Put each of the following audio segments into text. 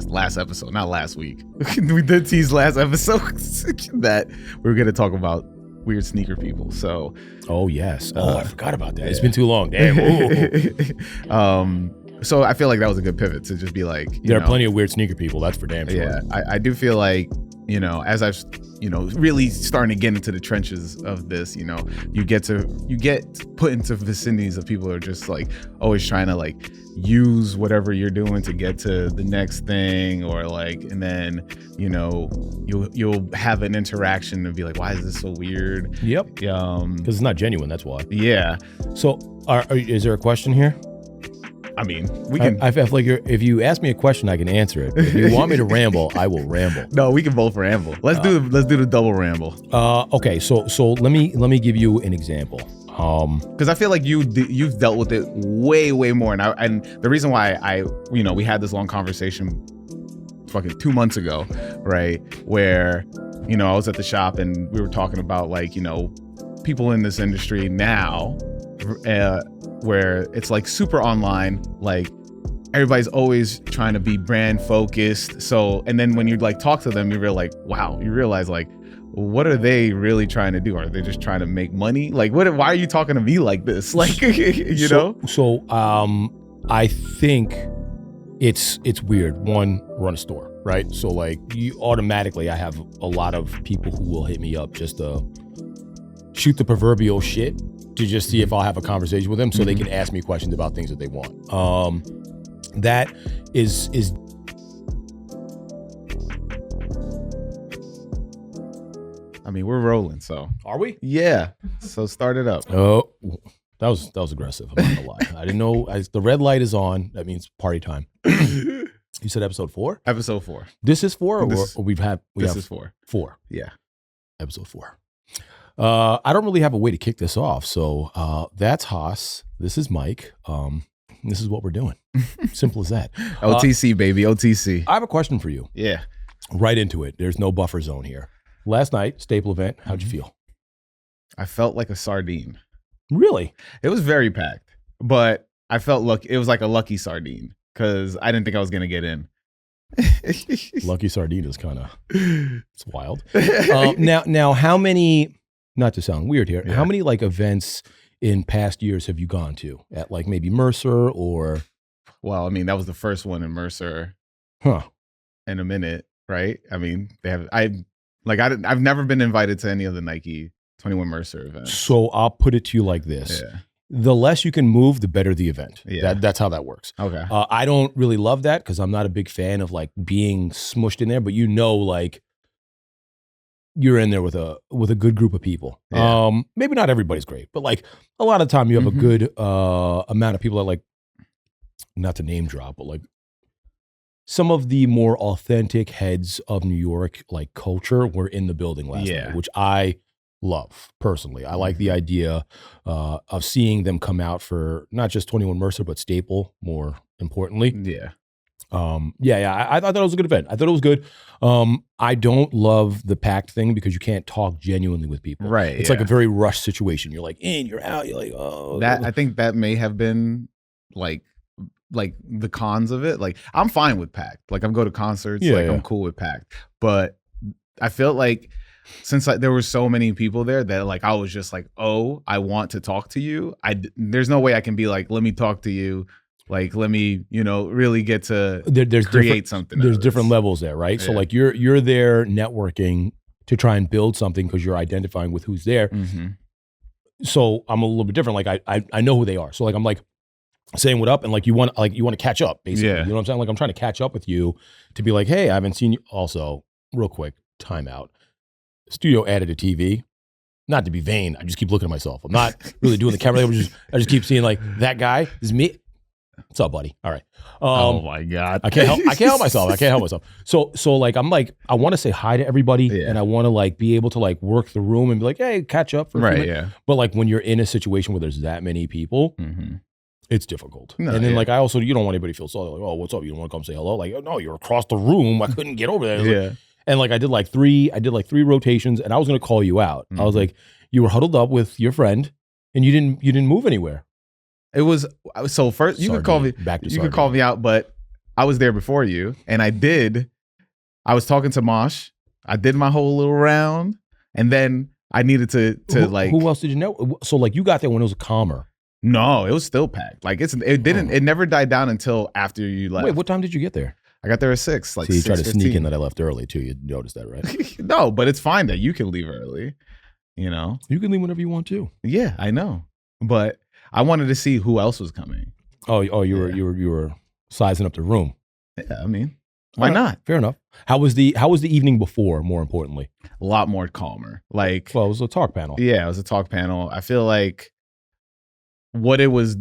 last episode, not last week. We did tease last episode that we were going to talk about weird sneaker people. So, oh yes, I forgot about that. Yeah. It's been too long. Damn. So I feel like that was a good pivot to just be like, there are plenty of weird sneaker people. That's for damn sure. Yeah, I do feel like, as I've, really starting to get into the trenches of this, you get put into vicinities of people who are just like always trying to like use whatever you're doing to get to the next thing, or like, and then, you'll have an interaction and be like, why is this so weird? Yep. Because it's not genuine. That's why. Yeah. So is there a question here? I mean, we can. I feel like if you ask me a question, I can answer it. If you want me to ramble, I will ramble. No, we can both ramble. Let's do the double ramble. Okay, so let me give you an example. Because I feel like you've dealt with it way more, and the reason why we had this long conversation fucking 2 months ago, right? Where I was at the shop and we were talking about like people in this industry now. Where it's like super online, like everybody's always trying to be brand focused. So, and then when you like talk to them, you realize like, what are they really trying to do? Are they just trying to make money? Like, why are you talking to me like this? Like, So, I think it's weird. One, run a store, right? So like you automatically, I have a lot of people who will hit me up just to shoot the proverbial shit, to just see if I'll have a conversation with them so they can ask me questions about things that they want. That is I mean, we're rolling, so. Are we? Yeah. So start it up. Oh, that was aggressive. I'm not gonna lie. I didn't know the red light is on. That means party time. You said episode 4? Episode 4. This is 4, or this is 4. 4. Yeah. Episode 4. I don't really have a way to kick this off. So that's Haas. This is Mike. This is what we're doing. Simple as that. OTC, baby. OTC. I have a question for you. Yeah. Right into it. There's no buffer zone here. Last night, staple event. How'd you feel? I felt like a sardine. Really? It was very packed, but I felt it was like a lucky sardine because I didn't think I was going to get in. Lucky sardine is kind of, it's wild. Now, how many, not to sound weird here, how many like events in past years have you gone to at like maybe Mercer or? Well, I mean, that was the first one in Mercer. In a minute, right? I mean, I've never been invited to any of the Nike 21 Mercer events. So I'll put it to you like this. Yeah. The less you can move, the better the event. Yeah. That's how that works. Okay. I don't really love that because I'm not a big fan of like being smushed in there, but like you're in there with a good group of people. Yeah. Maybe not everybody's great, but like a lot of the time you have a good amount of people that like, not to name drop, but like some of the more authentic heads of New York like culture were in the building last night, which I love personally. I like the idea of seeing them come out for not just 21 Mercer, but Staple more importantly. Yeah. I thought it was a good event. I thought it was good. I don't love the packed thing because you can't talk genuinely with people. Right. It's like a very rushed situation. You're like in, you're out. You're like, oh. I think that may have been like the cons of it. Like I'm fine with packed. Like I'm go to concerts. I'm cool with packed. But I feel like since there were so many people there that like I was just like, oh, I want to talk to you. There's no way I can be like, let me talk to you. Like, let me, really get to create something. There's different levels there, right? Yeah. So like you're there networking to try and build something because you're identifying with who's there. Mm-hmm. So I'm a little bit different. Like I know who they are. So like I'm like saying what up and like you want to catch up basically. Yeah. You know what I'm saying? Like I'm trying to catch up with you to be like, hey, I haven't seen you. Also, real quick, timeout. Studio added a TV. Not to be vain, I just keep looking at myself. I'm not really doing the camera. I just keep seeing like that guy this is me. What's up, buddy? All right. Oh my God. I can't help myself. So like I'm like I want to say hi to everybody and I want to like be able to like work the room and be like, hey, catch up for a minute. Yeah. But like when you're in a situation where there's that many people, it's difficult. And then like I also you don't want anybody to feel so like, oh, what's up? You don't want to come say hello? Like, oh, no, you're across the room. I couldn't get over there. Yeah. And like I did like three rotations and I was gonna call you out. I was like, you were huddled up with your friend and you didn't move anywhere. It was so first you could call me back to you could call me out, but I was there before you, and I was talking to Mosh. I did my whole little round, and then I needed to Who else did you know? So like you got there when it was calmer. No, it was still packed. Like it never died down until after you left. Wait, what time did you get there? I got there at 6. Like, so you tried to 6:15. sneak in that I left early too. You noticed that, right? No, but it's fine that you can leave early. You know, you can leave whenever you want to. Yeah, I know, but I wanted to see who else was coming. Oh, you were sizing up the room. Yeah, I mean, why not? Fair enough. How was the evening before? More importantly, a lot more calmer. Like, well, it was a talk panel. Yeah, it was a talk panel. I feel like what it was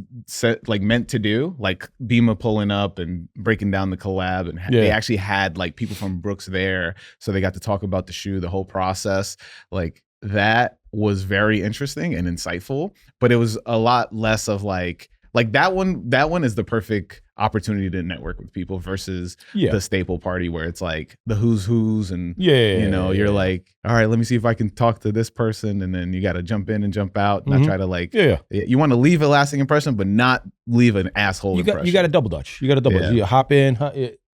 meant to do, like Bima pulling up and breaking down the collab, and they actually had like people from Brooks there, so they got to talk about the shoe, the whole process. Like that was very interesting and insightful, but it was a lot less of like that one is the perfect opportunity to network with people versus the staple party where it's like the who's and you're like, all right, let me see if I can talk to this person, and then you got to jump in and jump out, not try to you want to leave a lasting impression but not leave an asshole impression. You got to double dutch. You hop in.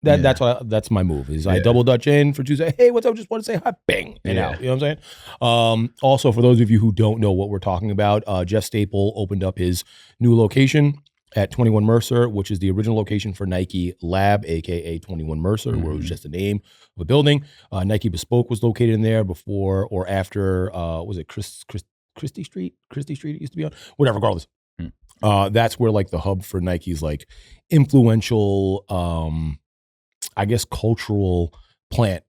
That's my move. Is I double dutch in for Tuesday. Hey, what's up? Just want to say hi, bang, and out. You know what I'm saying? Also, for those of you who don't know what we're talking about, Jeff Staple opened up his new location at 21 Mercer, which is the original location for Nike Lab, aka 21 Mercer, where it was just the name of a building. Nike Bespoke was located in there before or after. Was it Christie Street? Christie Street it used to be on. Whatever, regardless. That's where like the hub for Nike's like influential, I guess, cultural plant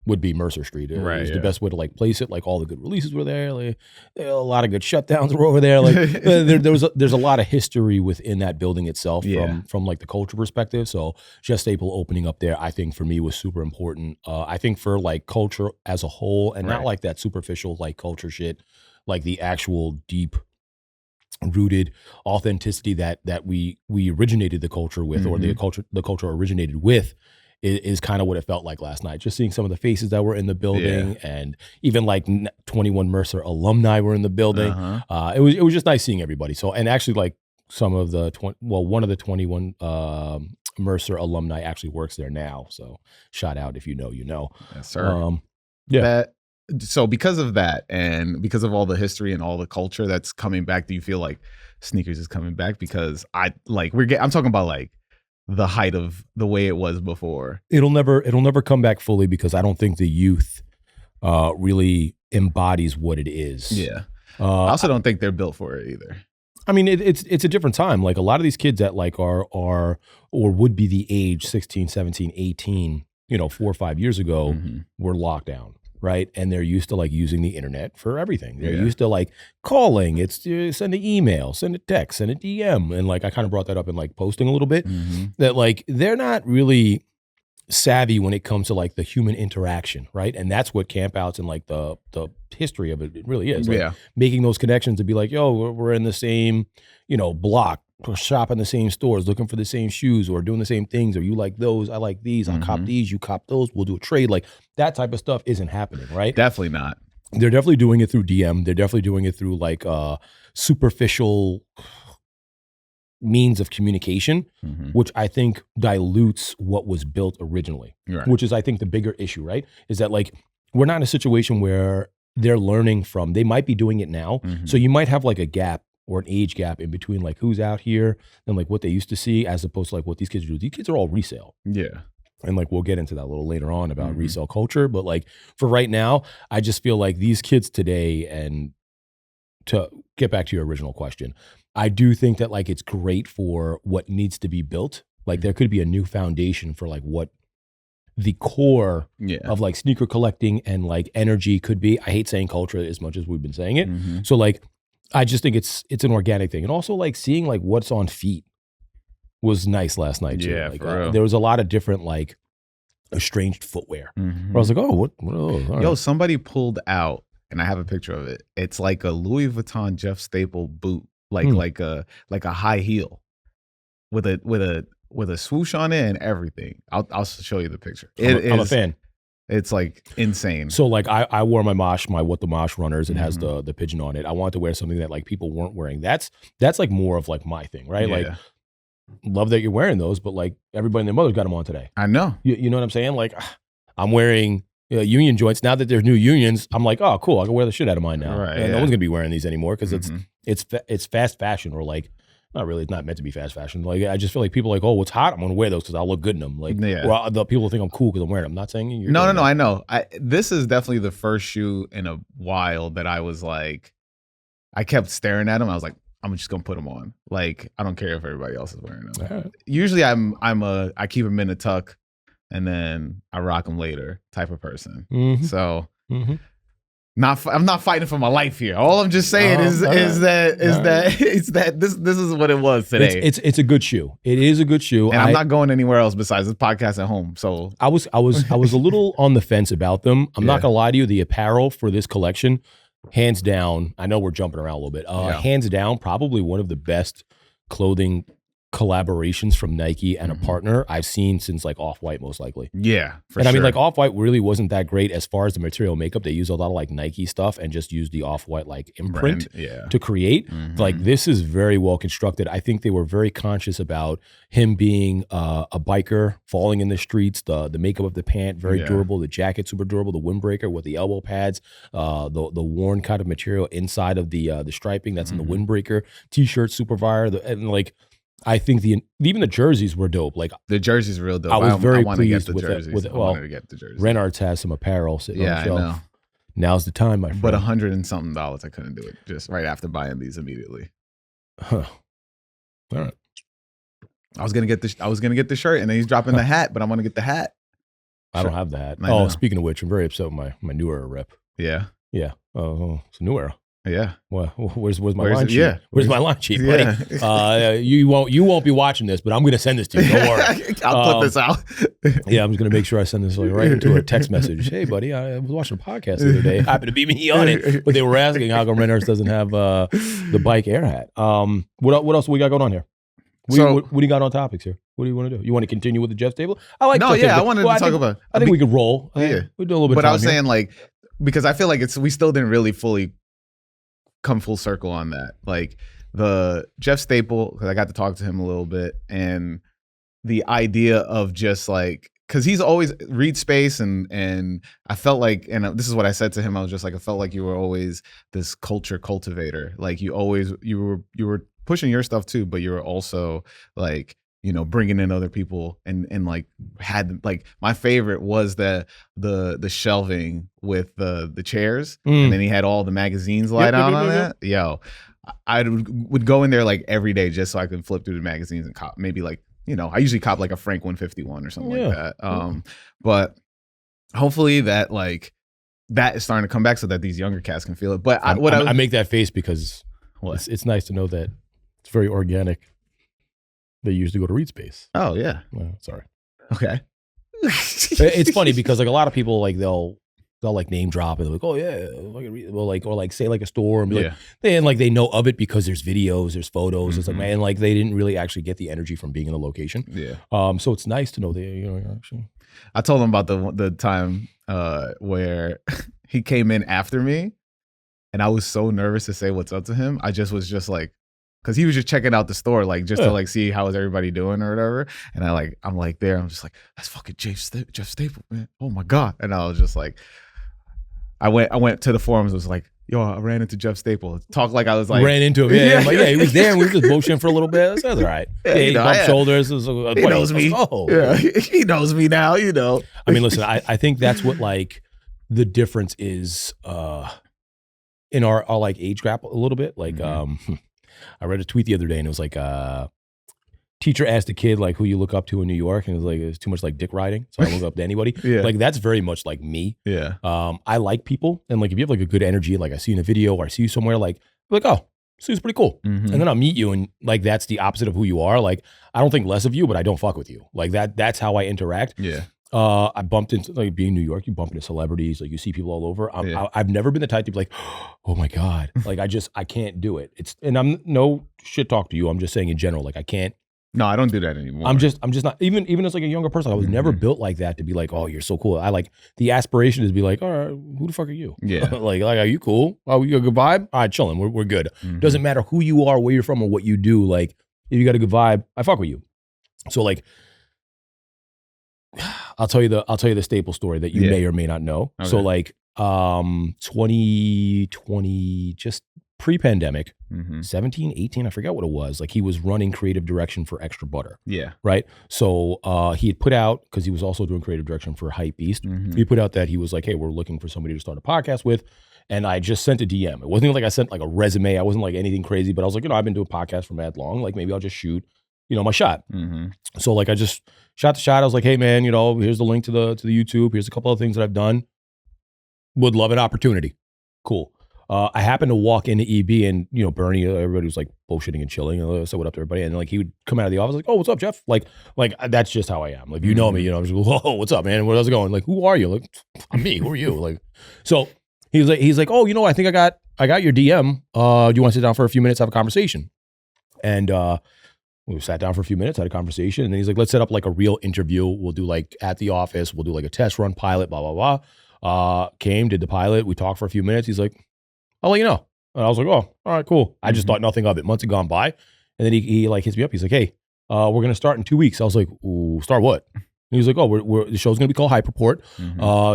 would be Mercer Street. It's the best way to like place it. Like all the good releases were there. Like, a lot of good shutdowns were over there. Like there's a lot of history within that building itself from like the culture perspective. So Jeff Staple opening up there, I think for me was super important. I think for like culture as a whole, and not like that superficial like culture shit, like the actual deep rooted authenticity that we originated the culture with, or the culture originated with, is kind of what it felt like last night. Just seeing some of the faces that were in the building, and even like 21 Mercer alumni were in the building. It was just nice seeing everybody. So, and actually like some of the one of the 21 Mercer alumni actually works there now. So shout out if you know, you know. Yes, sir. So because of that, and because of all the history and all the culture that's coming back, do you feel like sneakers is coming back? Because I'm talking about like the height of the way it was before. It'll never come back fully, because I don't think the youth really embodies what it is. I also don't think they're built for it either. I mean, it's a different time. Like a lot of these kids that like are or would be the age 16, 17, 18, 4 or 5 years ago were locked down. Right. And they're used to like using the internet for everything. They're used to like calling. It's send an email, send a text, send a DM. And like I kind of brought that up in like posting a little bit, that like they're not really savvy when it comes to like the human interaction. Right. And that's what campouts and like the history of it really is. Like making those connections to be like, yo, we're in the same, block. Or shop in the same stores, looking for the same shoes, or doing the same things, or you like those, I like these, I'll cop these, you cop those, we'll do a trade. Like that type of stuff isn't happening, right? Definitely not. They're definitely doing it through DM. They're definitely doing it through like superficial means of communication, which I think dilutes what was built originally, which is I think the bigger issue, right? Is that like we're not in a situation where they're learning from, they might be doing it now. So you might have like a gap or an age gap in between like who's out here and like what they used to see, as opposed to like what these kids do. These kids are all resale. And like we'll get into that a little later on about resale culture. But like for right now, I just feel like these kids today, and to get back to your original question, I do think that like it's great for what needs to be built. Like there could be a new foundation for like what the core of like sneaker collecting and like energy could be. I hate saying culture as much as we've been saying it. So like I just think it's an organic thing. And also like seeing like what's on feet was nice last night too. Like, there was a lot of different like estranged footwear. Where I was like, oh, what are those? All right. Somebody pulled out, and I have a picture of it. It's like a Louis Vuitton Jeff Staple boot, like a high heel with a swoosh on it and everything. I'll show you the picture. I'm a fan. It's like insane. So like I wore my What the Mosh runners. It has the pigeon on it. I wanted to wear something that like people weren't wearing. That's like more of like my thing, right? Like love that you're wearing those, but like everybody and their mother's got them on today. I know. You know what I'm saying? Like I'm wearing union joints. Now that there's new unions, I'm like, oh, cool. I can wear the shit out of mine now. Right, And no yeah. one's gonna be wearing these anymore because Mhm. it's fast fashion, or like, not really. It's not meant to be fast fashion. Like I just feel like people are like, oh, what's hot? I'm gonna wear those because I'll look good in them. Like, Yeah. or the people think I'm cool because I'm wearing them. I'm not saying you're No, doing that. I know. This is definitely the first shoe in a while that I was like, I kept staring at them. I was like, I'm just gonna put them on. Like, I don't care if everybody else is wearing them. All right. Usually, I keep them in a tuck, and then I rock them later type of person. Mhm. So. Mhm. I'm not fighting for my life here. All I'm just saying is that this is what it was today. It's a good shoe. It is a good shoe. And I'm not going anywhere else besides this podcast at home. So I was a little on the fence about them. I'm not Yeah. gonna lie to you. The apparel for this collection, hands down. I know we're jumping around a little bit. Yeah. Hands down, probably one of the best clothing collaborations from Nike and a partner I've seen since like Off-White, most likely. yeah, for And sure. I mean, like Off-White really wasn't that great as far as the material makeup. They used a lot of like Nike stuff and just used the Off-White like imprint Brand, yeah. to create. Mhm. Like this is very well constructed. I think they were very conscious about him being a biker, falling in the streets. The makeup of the pant very Yeah. durable. The jacket super durable. The windbreaker with the elbow pads. The worn kind of material inside of the striping that's in the windbreaker. T-shirt super fire. And like. I think even the jerseys were dope. Like The jersey's real dope. I was very want to get pleased the with it. jerseys. I Well, wanted to get the jerseys. Renards has some apparel sitting on Yeah, the I shelf. know. Now's the time, my friend. But $100 and something, I couldn't do it just right after buying these immediately. Huh. All right. I was gonna get the shirt, and then he's dropping the hat, but I want to get the hat. I don't have that. I know. Oh, speaking of which, I'm very upset with my New Era rep. Yeah, Yeah. Oh, it's a New Era. yeah. Well, where's my Where's line it? sheet? Yeah. Where's my line sheet, buddy? Yeah. You won't be watching this, but I'm gonna send this to you. Don't worry. I'll put this out. Yeah, I'm just gonna make sure I send this like right into a text message. Hey, buddy, I was watching a podcast the other day. Happened to be me on it, but they were asking how come Renards doesn't have the bike air hat. What else we got going on here? What do you got on topics here? What do you want to do? You want to continue with the Jeff Stable? I like. No, Jeff yeah, Stable. I wanted to talk about. I think we could roll. Yeah. we do a little bit. But of I was time here. saying like, because I feel like we still didn't really fully come full circle on that. Like the Jeff Staple, because I got to talk to him a little bit, and the idea of just like, because he's always read space, and I felt like, and this is what I said to him, I was just like, I felt like you were always this culture cultivator. Like you were pushing your stuff too, but you were also like, bringing in other people, and like had like, my favorite was the shelving with the chairs, and then he had all the magazines light on that. Yo, I would go in there like every day just so I could flip through the magazines and cop maybe like, I usually cop like a Frank 151 or something like that. But hopefully that like that is starting to come back so that these younger cats can feel it. But I make that face because it's nice to know that it's very organic. They used to go to read space. Oh yeah. Sorry. Okay. It's funny because like a lot of people like they'll like name drop and they're like, oh yeah, well, like, or like say like a store and be like, they know of it because there's videos, there's photos. It's like, man, like they didn't really actually get the energy from being in the location. Yeah. So it's nice to know they actually. I told him about the time where he came in after me, and I was so nervous to say what's up to him. I was just like, because he was just checking out the store, like just to like see how is everybody doing or whatever. And I'm like there, I'm just like, that's fucking Jeff Staple, man. Oh my God. And I was just like, I went to the forums, was like, yo, I ran into Jeff Staple. Talk like I was like, ran into him. Yeah, I'm like, yeah, he was there and we were just bullshitting for a little bit. That's all right. Yeah, he bumped shoulders. He knows me. Yeah, he knows me now, I mean, listen, I think that's what like the difference is in our like age gap a little bit. Like I read a tweet the other day and it was like teacher asked a kid like who you look up to in New York, and it was like it's too much like dick riding, so I don't look up to anybody. Like that's very much like me. I like people, and like if you have like a good energy, like I see you in a video or I see you somewhere, like oh, Sue's pretty cool, and then I'll meet you and like that's the opposite of who you are. Like I don't think less of you, but I don't fuck with you. Like that's how I interact. I bumped into, like being in New York, you bump into celebrities, like you see people all over. I've never been the type to be like, oh my God, like I can't do it. And I'm no shit talk to you. I'm just saying in general, like I can't. No, I don't do that anymore. I'm just not, even as like a younger person, I was never built like that to be like, oh, you're so cool. I like the aspiration is to be like, all right, who the fuck are you? Yeah. like, are you cool? Oh, you got a good vibe? All right, chilling. We're good. Doesn't matter who you are, where you're from, or what you do. Like if you got a good vibe, I fuck with you. So like, I'll tell you the staple story that you may or may not know. Okay. So like 2020, just pre-pandemic, 17, 18, I forget what it was. Like he was running creative direction for Extra Butter. Yeah. Right. So he had put out, because he was also doing creative direction for Hypebeast. He put out that he was like, hey, we're looking for somebody to start a podcast with. And I just sent a DM. It wasn't like I sent like a resume. I wasn't like anything crazy, but I was like, I've been doing podcasts for mad long. Like maybe I'll just shoot, my shot. So like I just shot the shot. I was like, hey man, here's the link to the YouTube. Here's a couple of things that I've done. Would love an opportunity. Cool. I happened to walk into EB and, Bernie, everybody was like bullshitting and chilling. I said, what up to everybody? And like, he would come out of the office like, oh, what's up, Jeff? Like that's just how I am. Like, you know me, I'm just like, whoa, what's up, man? How's it going? Like, who are you? Like, I'm me. Who are you? Like, so he's like, oh, I think I got your DM. Do you want to sit down for a few minutes, have a conversation? And, we sat down for a few minutes, had a conversation. And then he's like, let's set up like a real interview. We'll do like at the office. We'll do like a test run pilot, blah, blah, blah. Came, did the pilot. We talked for a few minutes. He's like, I'll let you know. And I was like, oh, all right, cool. I just thought nothing of it. Months had gone by. And then he like hits me up. He's like, hey, we're going to start in 2 weeks. I was like, ooh, start what? And he was like, oh, the show's going to be called Hyperport.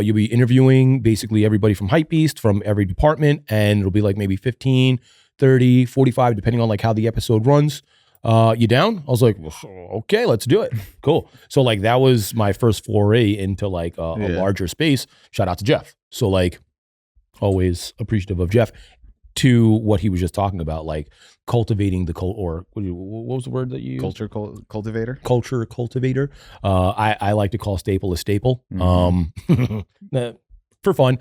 You'll be interviewing basically everybody from Hypebeast, from every department. And it'll be like maybe 15, 30, 45, depending on like how the episode runs. You down? I was like, okay, let's do it. Cool. So like that was my first foray into like a larger space. Shout out to Jeff. So like always appreciative of Jeff. To what he was just talking about, like cultivating the or what was the word that you used? Cultivator. Culture cultivator. I like to call staple a staple. For fun.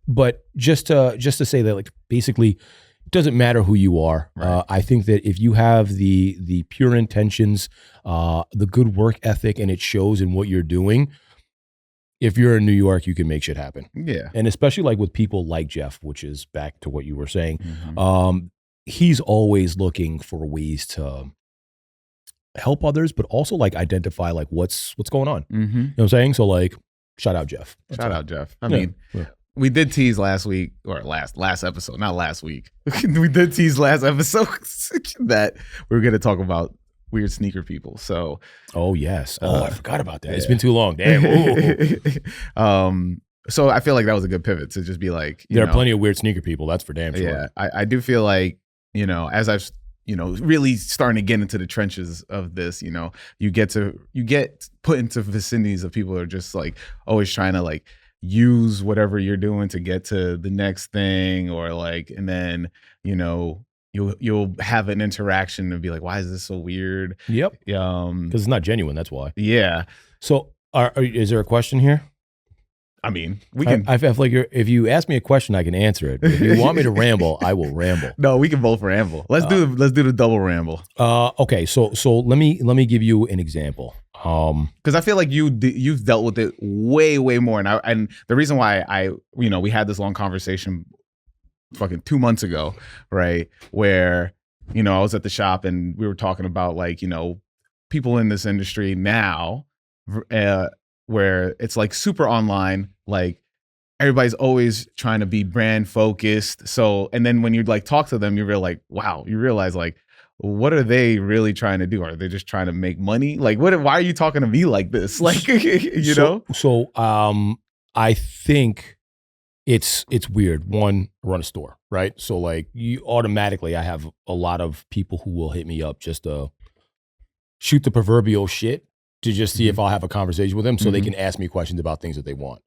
But just to say that like basically it doesn't matter who you are. Right. I think that if you have the pure intentions, the good work ethic, and it shows in what you're doing, if you're in New York, you can make shit happen. Yeah. And especially like with people like Jeff, which is back to what you were saying, he's always looking for ways to help others, but also like identify like what's going on. You know what I'm saying? So like, shout out Jeff. Shout out Jeff. I mean, we did tease last week, or last episode, not last week. We did tease last episode that we were going to talk about weird sneaker people. So, oh yes, I forgot about that. Yeah. It's been too long. Damn. So I feel like that was a good pivot to just be like, there are plenty of weird sneaker people. That's for damn sure. Yeah, I do feel like as I've really starting to get into the trenches of this, you get put into vicinities of people who are just like always trying to like use whatever you're doing to get to the next thing, or like, and then you'll have an interaction and be like, why is this so weird? Yep. Because it's not genuine. That's why. Yeah. So is there a question here? I mean, we can. I feel like if you ask me a question, I can answer it. If you want me to ramble, I will ramble. No, we can both ramble. Let's do the double ramble. Okay. So let me give you an example. Because I feel like you've dealt with it way more, and the reason why we had this long conversation fucking 2 months ago, right? Where, I was at the shop and we were talking about like, people in this industry now, where it's like super online, like everybody's always trying to be brand focused. So, and then when you like talk to them, you realize like, what are they really trying to do? Are they just trying to make money? Like, why are you talking to me like this? Like, know? So, I think it's weird. One, run a store, right? So like I have a lot of people who will hit me up just to shoot the proverbial shit to just see if I'll have a conversation with them so they can ask me questions about things that they want.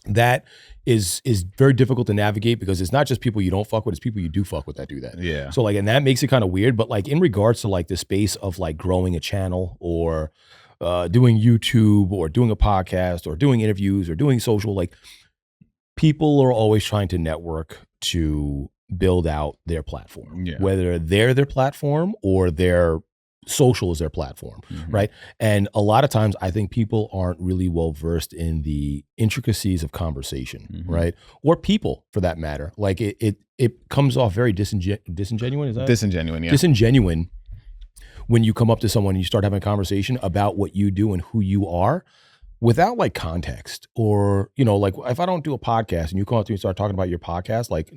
That is very difficult to navigate because it's not just people you don't fuck with, it's people you do fuck with that do that. Yeah. So like, and that makes it kind of weird, but like in regards to like the space of like growing a channel or doing YouTube or doing a podcast or doing interviews or doing social, like people are always trying to network to build out their platform, whether they're their platform or their social is their platform, right? And a lot of times I think people aren't really well versed in the intricacies of conversation, right? Or people for that matter. Like it comes off very disingenuine, is that? Disingenuine, yeah. Disingenuine when you come up to someone and you start having a conversation about what you do and who you are without like context, or, like if I don't do a podcast and you come up to me and start talking about your podcast, like,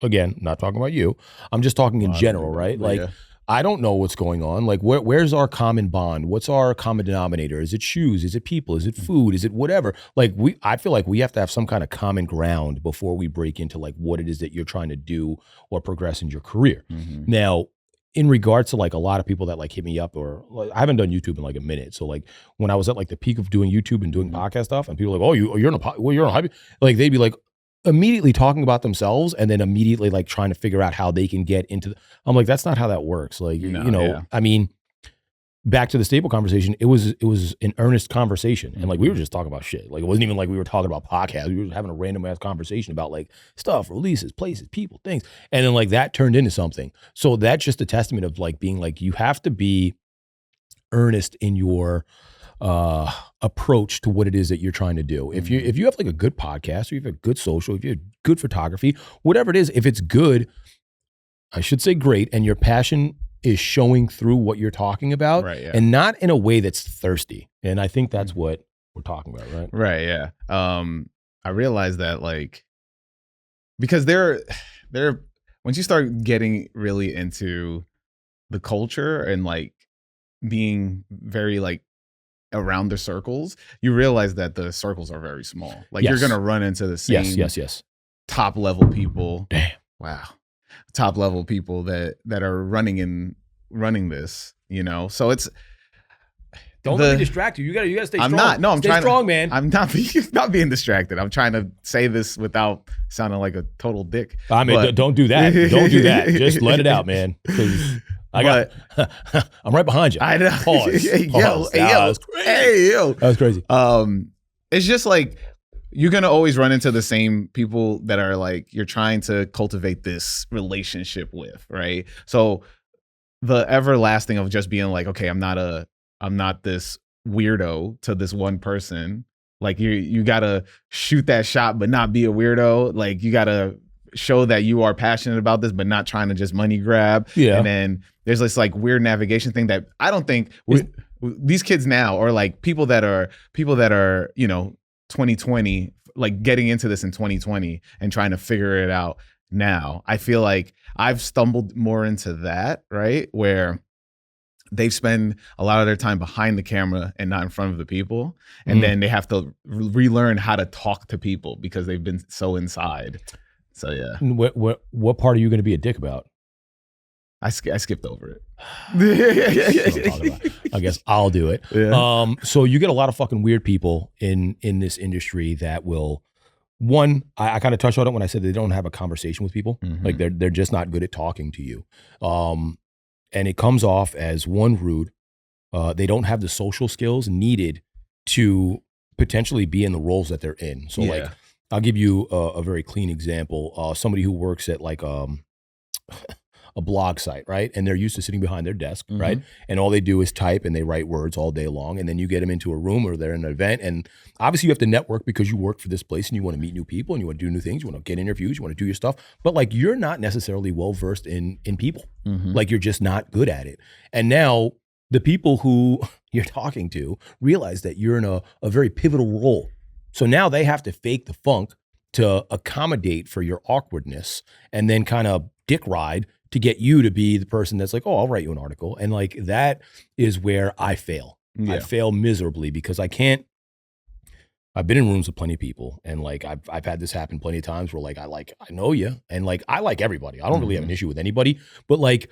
again, not talking about you, I'm just talking in general, right? Like, I don't know what's going on. Like, where's our common bond? What's our common denominator? Is it shoes? Is it people? Is it food? Is it whatever? Like, I feel like we have to have some kind of common ground before we break into like what it is that you're trying to do or progress in your career. Mhm. Now, in regards to like a lot of people that like hit me up, or like, I haven't done YouTube in like a minute. So like when I was at like the peak of doing YouTube and doing podcast stuff, and people are like, oh, you're in a hobby, like they'd be like immediately talking about themselves and then immediately like trying to figure out how they can get into I'm like, that's not how that works. Like, I mean, back to the staple conversation, it was an earnest conversation. And like, we were just talking about shit. Like, it wasn't even like we were talking about podcasts. We were having a random ass conversation about like stuff, releases, places, people, things. And then like that turned into something. So that's just a testament of like being like, you have to be earnest in your approach to what it is that you're trying to do. If you have like a good podcast, or you have a good social, if you have good photography, whatever it is, if it's good, I should say great, and your passion is showing through what you're talking about, right, yeah. and not in a way that's thirsty. And I think that's what we're talking about, right? Right, yeah. I realized that like, because they're once you start getting really into the culture and like being very like around the circles, you realize that the circles are very small. Like you're gonna run into the same yes. top level people. Damn. Wow. Top level people that are running this, so it's don't let me distract you. You gotta stay strong. I'm stay strong, man. I'm not being distracted. I'm trying to say this without sounding like a total dick. I mean, don't do that. Don't do that. Just let it out, man. I'm right behind you. I know. Pause. Hey, yo. That was crazy. It's just like you're gonna always run into the same people that are like you're trying to cultivate this relationship with, right? So the everlasting of just being like, okay, I'm not this weirdo to this one person. Like you gotta shoot that shot, but not be a weirdo. Like you gotta show that you are passionate about this, but not trying to just money grab. Yeah. And then there's this like weird navigation thing that I don't think these kids now, or like people that are 2020, like getting into this in 2020 and trying to figure it out now. I feel like I've stumbled more into that, right? Where they spend a lot of their time behind the camera and not in front of the people. And then they have to relearn how to talk to people because they've been so inside. So yeah. What part are you going to be a dick about? I skipped over it. I guess I'll do it. Yeah. So you get a lot of fucking weird people in this industry that will, I kind of touched on it when I said they don't have a conversation with people. Mm-hmm. Like they're just not good at talking to you. And it comes off as rude. They don't have the social skills needed to potentially be in the roles that they're in. So like, I'll give you a very clean example. Somebody who works at like a blog site, right? And they're used to sitting behind their desk, right? And all they do is type and they write words all day long. And then you get them into a room or they're in an event. And obviously you have to network because you work for this place and you want to meet new people and you want to do new things. You want to get interviews, you want to do your stuff. But like, you're not necessarily well-versed in people. Like you're just not good at it. And now the people who you're talking to realize that you're in a very pivotal role. So now they have to fake the funk to accommodate for your awkwardness and then kind of dick ride to get you to be the person that's like, oh, I'll write you an article. And like, that is where I fail. I fail miserably because I've been in rooms with plenty of people. And like, I've had this happen plenty of times where like, I know you. And like, I like everybody. I don't really have an issue with anybody, but like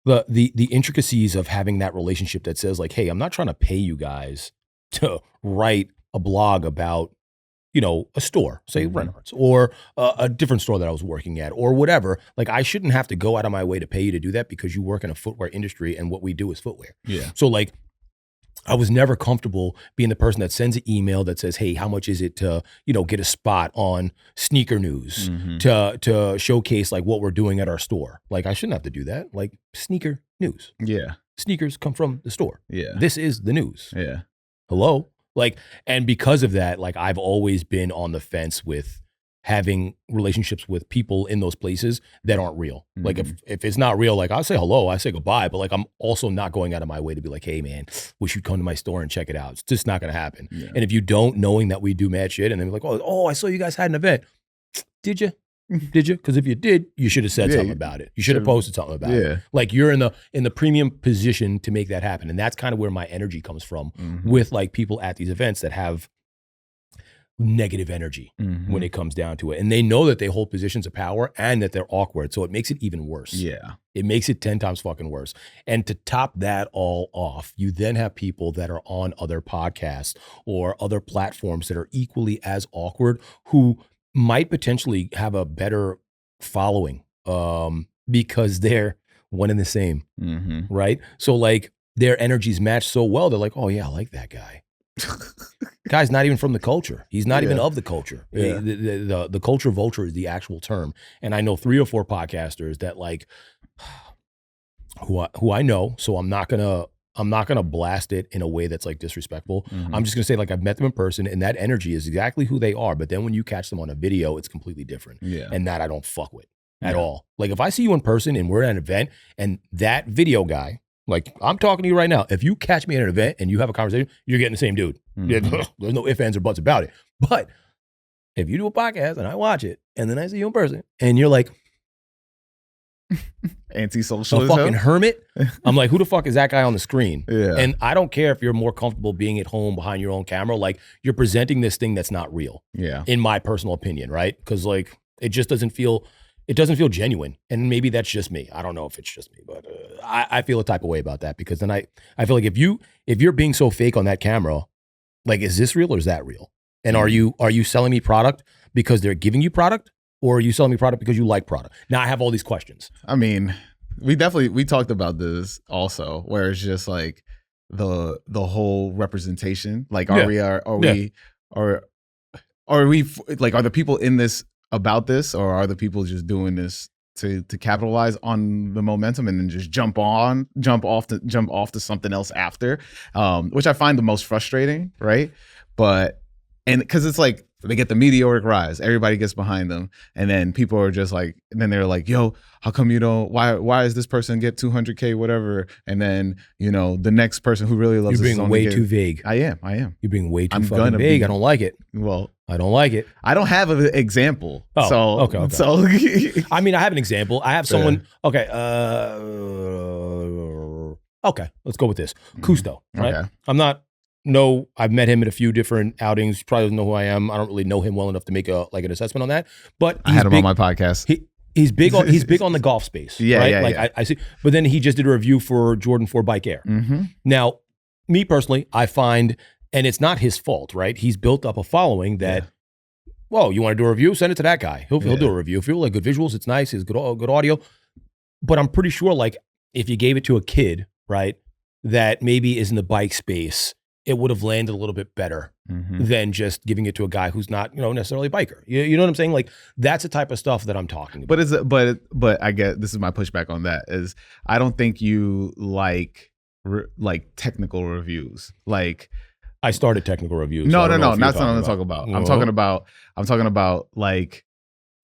the intricacies of having that relationship that says like, hey, I'm not trying to pay you guys to write a blog about, a store, say Renards, or a different store that I was working at or whatever. Like I shouldn't have to go out of my way to pay you to do that because you work in a footwear industry and what we do is footwear. Yeah. So like I was never comfortable being the person that sends an email that says, hey, how much is it to, get a spot on Sneaker News to showcase like what we're doing at our store. Like I shouldn't have to do that. Like Sneaker News. Yeah. Sneakers come from the store. Yeah. This is the news. Yeah. Hello? Like, and because of that, like I've always been on the fence with having relationships with people in those places that aren't real. Like if it's not real, like I'll say hello, I say goodbye, but like I'm also not going out of my way to be like, hey man, we should come to my store and check it out. It's just not going to happen. Yeah. And if you don't, knowing that we do mad shit and then like, oh, I saw you guys had an event. Did you? Did you? Because if you did, you should have said Yeah, something about it. You should have posted something about Yeah. it. Like you're in the premium position to make that happen. And that's kind of where my energy comes from Mhm. with like people at these events that have negative energy Mhm. when it comes down to it. And they know that they hold positions of power and that they're awkward. So it makes it even worse. Yeah. It makes it 10 times fucking worse. And to top that all off, you then have people that are on other podcasts or other platforms that are equally as awkward who might potentially have a better following because they're one and the same, Mhm. right? So like their energies match so well. They're like, oh yeah, I like that guy. Guy's not even from the culture. He's not even of the culture. Yeah. The culture vulture is the actual term. And I know 3 or 4 podcasters that like who I know. So I'm not gonna blast it in a way that's like disrespectful. Mhm. I'm just gonna say like I've met them in person and that energy is exactly who they are. But then when you catch them on a video, it's completely different. Yeah. And that I don't fuck with at Yeah. all. Like if I see you in person and we're at an event and that video guy, like I'm talking to you right now, if you catch me at an event and you have a conversation, you're getting the same dude. Mhm. There's no ifs, ands, or buts about it. But if you do a podcast and I watch it and then I see you in person and you're like Antisocial a as fucking hell? hermit, I'm like, who the fuck is that guy on the screen? Yeah. And I don't care if you're more comfortable being at home behind your own camera. Like you're presenting this thing that's not real, Yeah. in my personal opinion, right? Because like it just doesn't feel genuine. And maybe that's just me. I don't know if it's just me, but I feel a type of way about that because then I feel like if you're being so fake on that camera, like is this real or is that real? And are you selling me product because they're giving you product, or are you selling me product because you like product? Now I have all these questions. I mean, we talked about this also, where it's just like the whole representation. Like, are we like, are the people in this about this, or are the people just doing this to capitalize on the momentum and then just jump off to something else after, which I find the most frustrating, right? And because it's like they get the meteoric rise, everybody gets behind them, and then people are just like, and then they're like, yo, how come you don't, why does this person get 200K whatever, and then the next person who really loves You're being way too vague. I am You're being way too I'm fucking gonna vague. be- I don't like it. Well, I don't like it. I don't have an example. Oh, so okay. So I mean, I have an example. I have someone. Okay. Okay. Let's go with this. Cousteau. Right? Okay. I've met him at a few different outings. He probably doesn't know who I am. I don't really know him well enough to make an assessment on that. But I had him on my podcast. He's big on the golf space. Yeah, right? yeah, Like yeah. I see. But then he just did a review for Jordan 4 Bike Air. Mm-hmm. Now, me personally, I find, and it's not his fault, right? He's built up a following that. Yeah. Well, you want to do a review? Send it to that guy. He'll do a review. If you like good visuals, it's nice. It's good audio. But I'm pretty sure, like, if you gave it to a kid, right, that maybe is in the bike space, it would have landed a little bit better than just giving it to a guy who's not, necessarily a biker. You know what I'm saying? Like, that's the type of stuff that I'm talking about. But I get, this is my pushback on that, is I don't think you like technical reviews. Like, I started technical reviews. No, so not what I'm talking about. I'm talking about like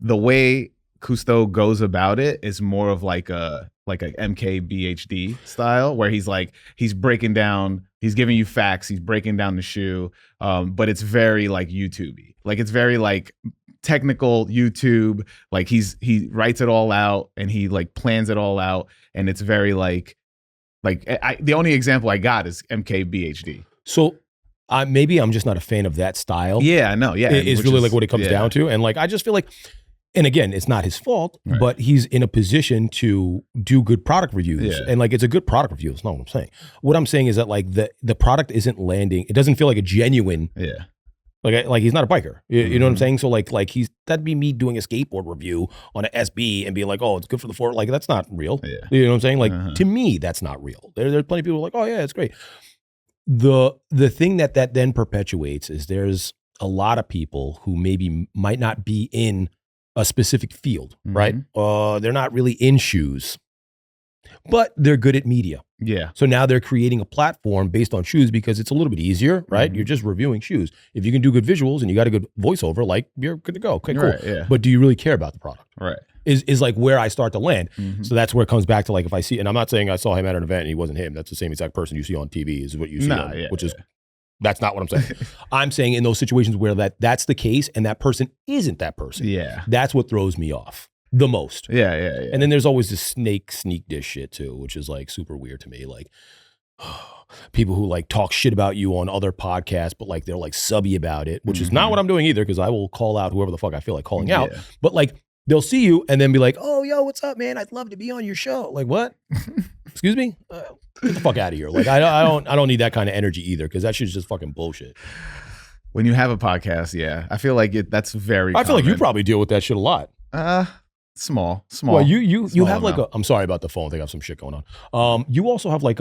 the way Cousteau goes about it is more of like a MKBHD style, where he's breaking down, he's giving you facts, he's breaking down the shoe, but it's very like YouTube-y. Like it's very like technical YouTube. Like he writes it all out and he like plans it all out, and it's very like the only example I got is MKBHD. So maybe I'm just not a fan of that style. Yeah, no, yeah. Is really like what it comes down to. And like, I just feel like, and again, it's not his fault, but he's in a position to do good product reviews. Yeah. And like, it's a good product review. That's not what I'm saying. What I'm saying is that like the product isn't landing. It doesn't feel like a genuine, like he's not a biker. You know what I'm saying? So like that'd be me doing a skateboard review on an SB and being like, oh, it's good for the floor. Like, that's not real. Yeah. You know what I'm saying? Like to me, that's not real. There's plenty of people like, oh yeah, it's great. The thing that then perpetuates is there's a lot of people who might not be in a specific field, right? They're not really in shoes, but they're good at media. Yeah. So now they're creating a platform based on shoes because it's a little bit easier, right? You're just reviewing shoes. If you can do good visuals and you got a good voiceover, like, you're good to go. Okay, cool. Right, yeah. But do you really care about the product? Right. Is like where I start to land. So that's where it comes back to, like, if I see, and I'm not saying I saw him at an event and he wasn't him. That's the same exact person you see on TV is what you see, which is That's not what I'm saying. I'm saying in those situations where that's the case and that person isn't that person. Yeah. That's what throws me off the most. Yeah. And then there's always this sneak dish shit too, which is like super weird to me. Like people who like talk shit about you on other podcasts, but like they're like subby about it, which is not what I'm doing either, because I will call out whoever the fuck I feel like calling out. But like they'll see you and then be like, oh, yo, what's up, man? I'd love to be on your show. Like, what? Excuse me? Get the fuck out of here. Like, I don't need that kind of energy either, because that shit's just fucking bullshit. When you have a podcast, yeah, I feel like that's very I feel like you probably deal with that shit a lot. Small. Well, you have like I'm sorry about the phone. I think I have some shit going on. You also have like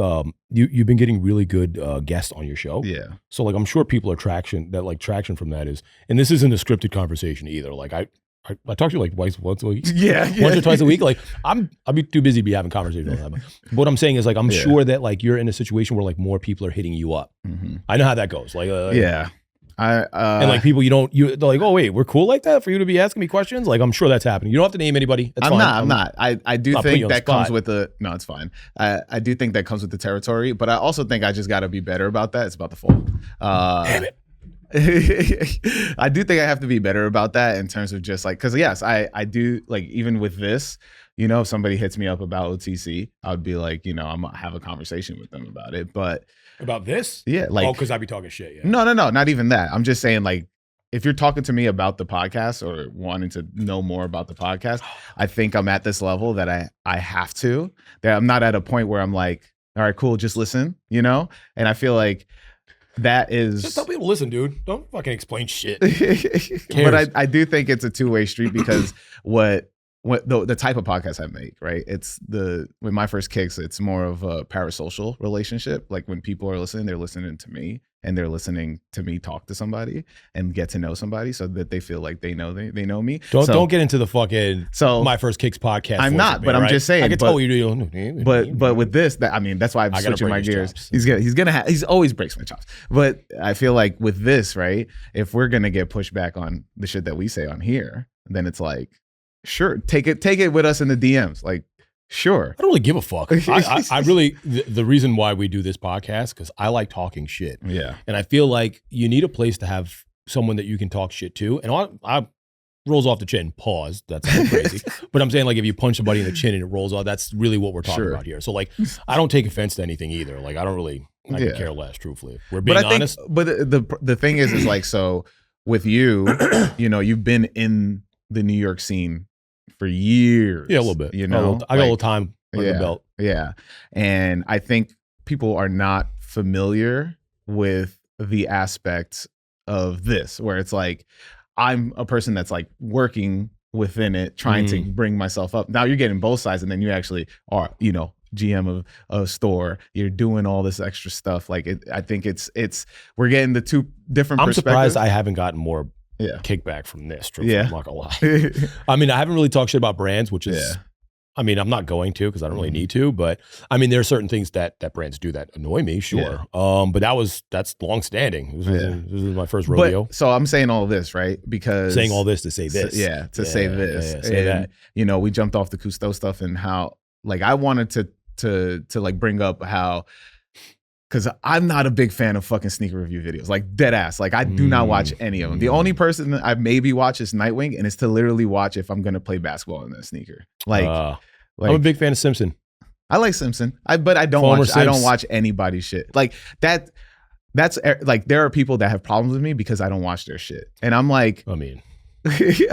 you've been getting really good guests on your show. Yeah. So like I'm sure people are traction from that is, and this isn't a scripted conversation either. Like I talk to you like once a week. Yeah. Once or twice a week. Like I'll be too busy to be having conversations all the time. But what I'm saying is like I'm sure that like you're in a situation where like more people are hitting you up. I know how that goes. Like yeah. And like people they're like, oh wait, we're cool like that for you to be asking me questions? Like I'm sure that's happening. You don't have to name anybody. That's fine. I'm not. I do think that comes with no, it's fine. I do think that comes with the territory, but I also think I just got to be better about that. It's about the fault. Damn it. I do think I have to be better about that in terms of just like, because yes, I do, like, even with this, you know, if somebody hits me up about OTC, I would be like, you know, I'm gonna have a conversation with them about it. But about this? Yeah. Like, because I'd be talking shit. Yeah. No, not even that. I'm just saying, like, if you're talking to me about the podcast or wanting to know more about the podcast, I think I'm at this level that I have to, that I'm not at a point where I'm like, all right, cool, just listen, you know? And I feel like that is just tell people to listen, dude. Don't fucking explain shit. But I do think it's a two-way street, because what the type of podcast I make, right? It's with my first kicks, it's more of a parasocial relationship. Like when people are listening, they're listening to me and they're listening to me talk to somebody and get to know somebody, so that they feel like they know me. Don't get into the fucking my first kicks podcast. I'm not, but I'm just saying. I can tell what you're doing. But with this, that's why I'm switching my gears. He's always breaks my chops. But I feel like with this, right? If we're gonna get pushed back on the shit that we say on here, then it's like, sure, take it with us in the DMs. Like, sure. I don't really give a fuck. I really, the reason why we do this podcast, because I like talking shit. Yeah. And I feel like you need a place to have someone that you can talk shit to. And I rolls off the chin, pause. That's crazy. But I'm saying, like, if you punch somebody in the chin and it rolls off, that's really what we're talking about here. So like, I don't take offense to anything either. Like, I don't really, I could care less, truthfully. If we're being honest. But the thing is like, so with you, you know, you've been in the New York scene for years. Yeah, a little bit. You know, I got a little time under the belt. Yeah. And I think people are not familiar with the aspects of this, where it's like, I'm a person that's like working within it, trying to bring myself up. Now you're getting both sides, and then you actually are, you know, GM of a store. You're doing all this extra stuff. Like, I think we're getting the two different perspectives. I'm surprised I haven't gotten more kickback from this. Truthfully, I'm not gonna lie. I mean, I haven't really talked shit about brands, which is, I mean, I'm not going to, because I don't really need to. But I mean, there are certain things that brands do that annoy me, sure. But that's long standing. This was my first rodeo. But, so I'm saying all this, right? Because saying all this to say this, say this, say that. You know, we jumped off the Cousteau stuff, and how, like, I wanted to like bring up how, because I'm not a big fan of fucking sneaker review videos, like, dead ass. Like, I do not watch any of them. The only person that I maybe watch is Nightwing, and it's to literally watch if I'm gonna play basketball in that sneaker. Like, I'm a big fan of Simpson. I like Simpson, but I don't watch anybody's shit. Like that. That's like, there are people that have problems with me because I don't watch their shit, and I'm like, I mean,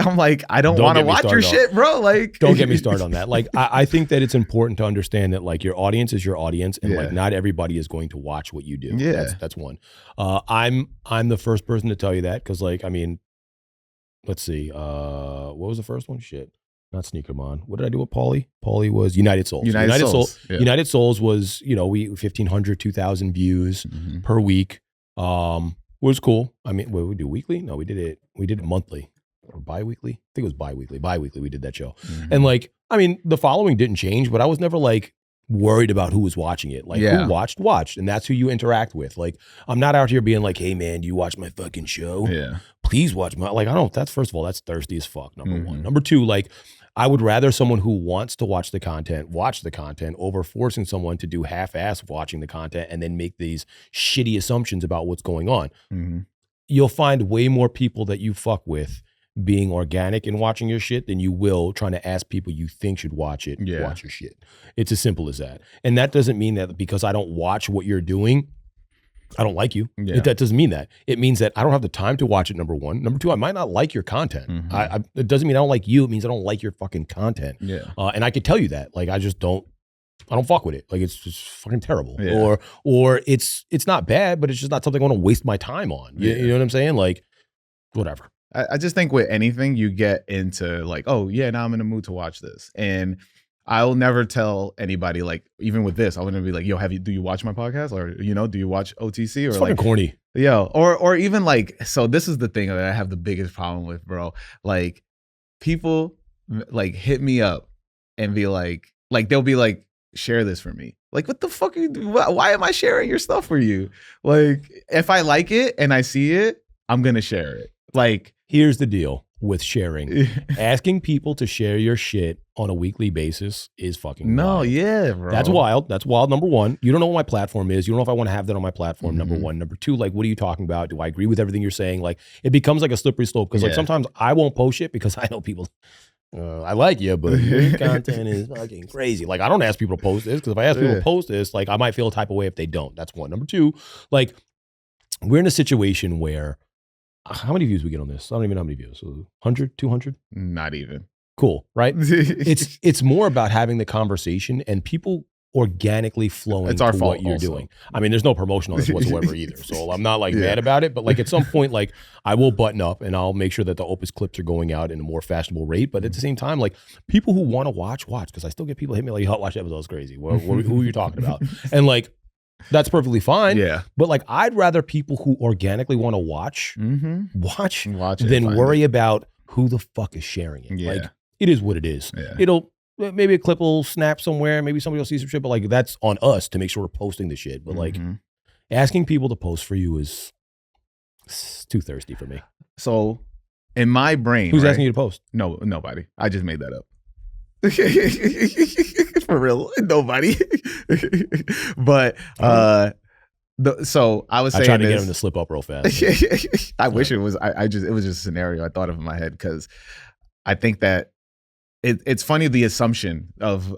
I'm like, I don't want to watch your shit, bro. Like, don't get me started on that. Like, I think that it's important to understand that, like, your audience is your audience, and like, not everybody is going to watch what you do. Yeah, that's one. I'm the first person to tell you that, because, like, I mean, let's see, what was the first one? Shit, not Sneakermon. What did I do with Pauly? Pauly was United Souls. United Souls. Yeah. United Souls was, you know, we 1,500, 2,000 views per week. Was cool. I mean, what we do weekly? No, we did it monthly. Or bi-weekly? I think it was bi-weekly. Bi-weekly we did that show. And like, I mean, the following didn't change, but I was never like worried about who was watching it. Like, who watched, and that's who you interact with. Like, I'm not out here being like, hey man, do you watch my fucking show? Yeah. Please watch my, like, I don't, that's, first of all, that's thirsty as fuck, number one. Number two, like, I would rather someone who wants to watch the content over forcing someone to do half-ass watching the content and then make these shitty assumptions about what's going on. Mm-hmm. You'll find way more people that you fuck with being organic and watching your shit than you will trying to ask people you think should watch it, watch your shit. It's as simple as that. And that doesn't mean that because I don't watch what you're doing, I don't like you. Yeah. That doesn't mean that. It means that I don't have the time to watch it, number one. Number two, I might not like your content. Mm-hmm. It doesn't mean I don't like you. It means I don't like your fucking content. Yeah. And I could tell you that. Like, I don't fuck with it. Like, it's just fucking terrible. Yeah. Or it's not bad, but it's just not something I want to waste my time on. You know what I'm saying? Like, whatever. I just think with anything you get into like, oh yeah, now I'm in the mood to watch this. And I'll never tell anybody, like, even with this, I wouldn't be like, yo, do you watch my podcast? Or, do you watch OTC? Or It's like fucking corny. Yo, or even like, so this is the thing that I have the biggest problem with, bro. Like, people like hit me up and be like they'll be like, share this for me. Like, what the fuck are you doing? Why am I sharing your stuff for you? Like, if I like it and I see it, I'm gonna share it. Like, here's the deal with sharing. Asking people to share your shit on a weekly basis is fucking wild. Yeah, bro. That's wild. That's wild. Number one, you don't know what my platform is. You don't know if I want to have that on my platform. Mm-hmm. Number one. Number two, like, what are you talking about? Do I agree with everything you're saying? Like, it becomes like a slippery slope because like sometimes I won't post shit because I know people. I like you, but your content is fucking crazy. Like, I don't ask people to post this because if I ask people to post this, like, I might feel a type of way if they don't. That's one. Number two, like, we're in a situation where how many views we get on this? I don't even know how many views. 100, 200? Not even. Cool, right? It's more about having the conversation and people organically flowing to what you're doing. I mean, there's no promotion on this whatsoever either. So I'm not like mad about it, but like at some point, like I will button up and I'll make sure that the Opus clips are going out in a more fashionable rate. But at the same time, like people who want to watch, because I still get people hit me like, yo, watch that episode, it's crazy. Who are you talking about? And like, that's perfectly fine. Yeah. But like, I'd rather people who organically want to watch it, than worry about who the fuck is sharing it. Yeah. Like, it is what it is. Yeah. Maybe a clip will snap somewhere. Maybe somebody will see some shit, but like, that's on us to make sure we're posting the shit. But like, asking people to post for you is too thirsty for me. So in my brain, who's asking you to post? No, nobody. I just made that up. For real, nobody. But so I was saying, I tried to get him to slip up real fast. I wish it was. It was just a scenario I thought of in my head because I think that it's funny the assumption of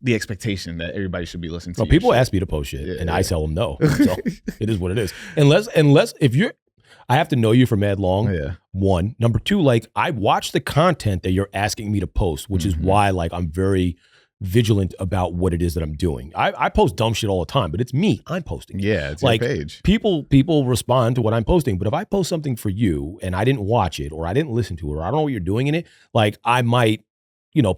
the expectation that everybody should be listening to. Well, people ask me to post shit, and I tell them no. So it is what it is. Unless if you're. I have to know you for mad long. Yeah. One. Number two, like, I watch the content that you're asking me to post, which is why like I'm very vigilant about what it is that I'm doing. I post dumb shit all the time, but it's me. I'm posting. Yeah, it's like, your page. People respond to what I'm posting, but if I post something for you and I didn't watch it or I didn't listen to it or I don't know what you're doing in it, like I might,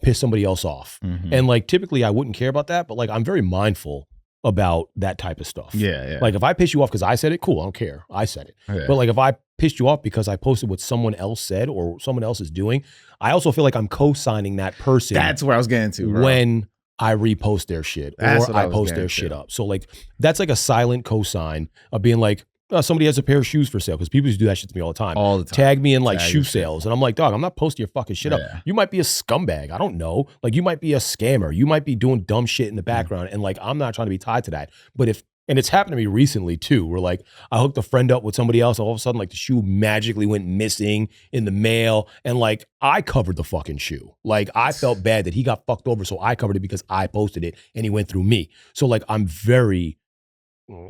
piss somebody else off. And like typically I wouldn't care about that, but like I'm very mindful about that type of stuff. Yeah. Like if I piss you off because I said it, cool, I don't care. I said it. Yeah. But like if I pissed you off because I posted what someone else said or someone else is doing, I also feel like I'm co-signing that person. That's where I was getting to, bro. When I repost their shit or I post their shit up. So like that's like a silent co-sign of being like, somebody has a pair of shoes for sale because people used to do that shit to me all the time. All the time. Tag me in like shoe sales. And I'm like, dog, I'm not posting your fucking shit up. You might be a scumbag. I don't know. Like you might be a scammer. You might be doing dumb shit in the background. And like, I'm not trying to be tied to that. But and it's happened to me recently too, where like I hooked a friend up with somebody else. And all of a sudden like the shoe magically went missing in the mail. And like I covered the fucking shoe. Like I felt bad that he got fucked over. So I covered it because I posted it and he went through me. So like I'm very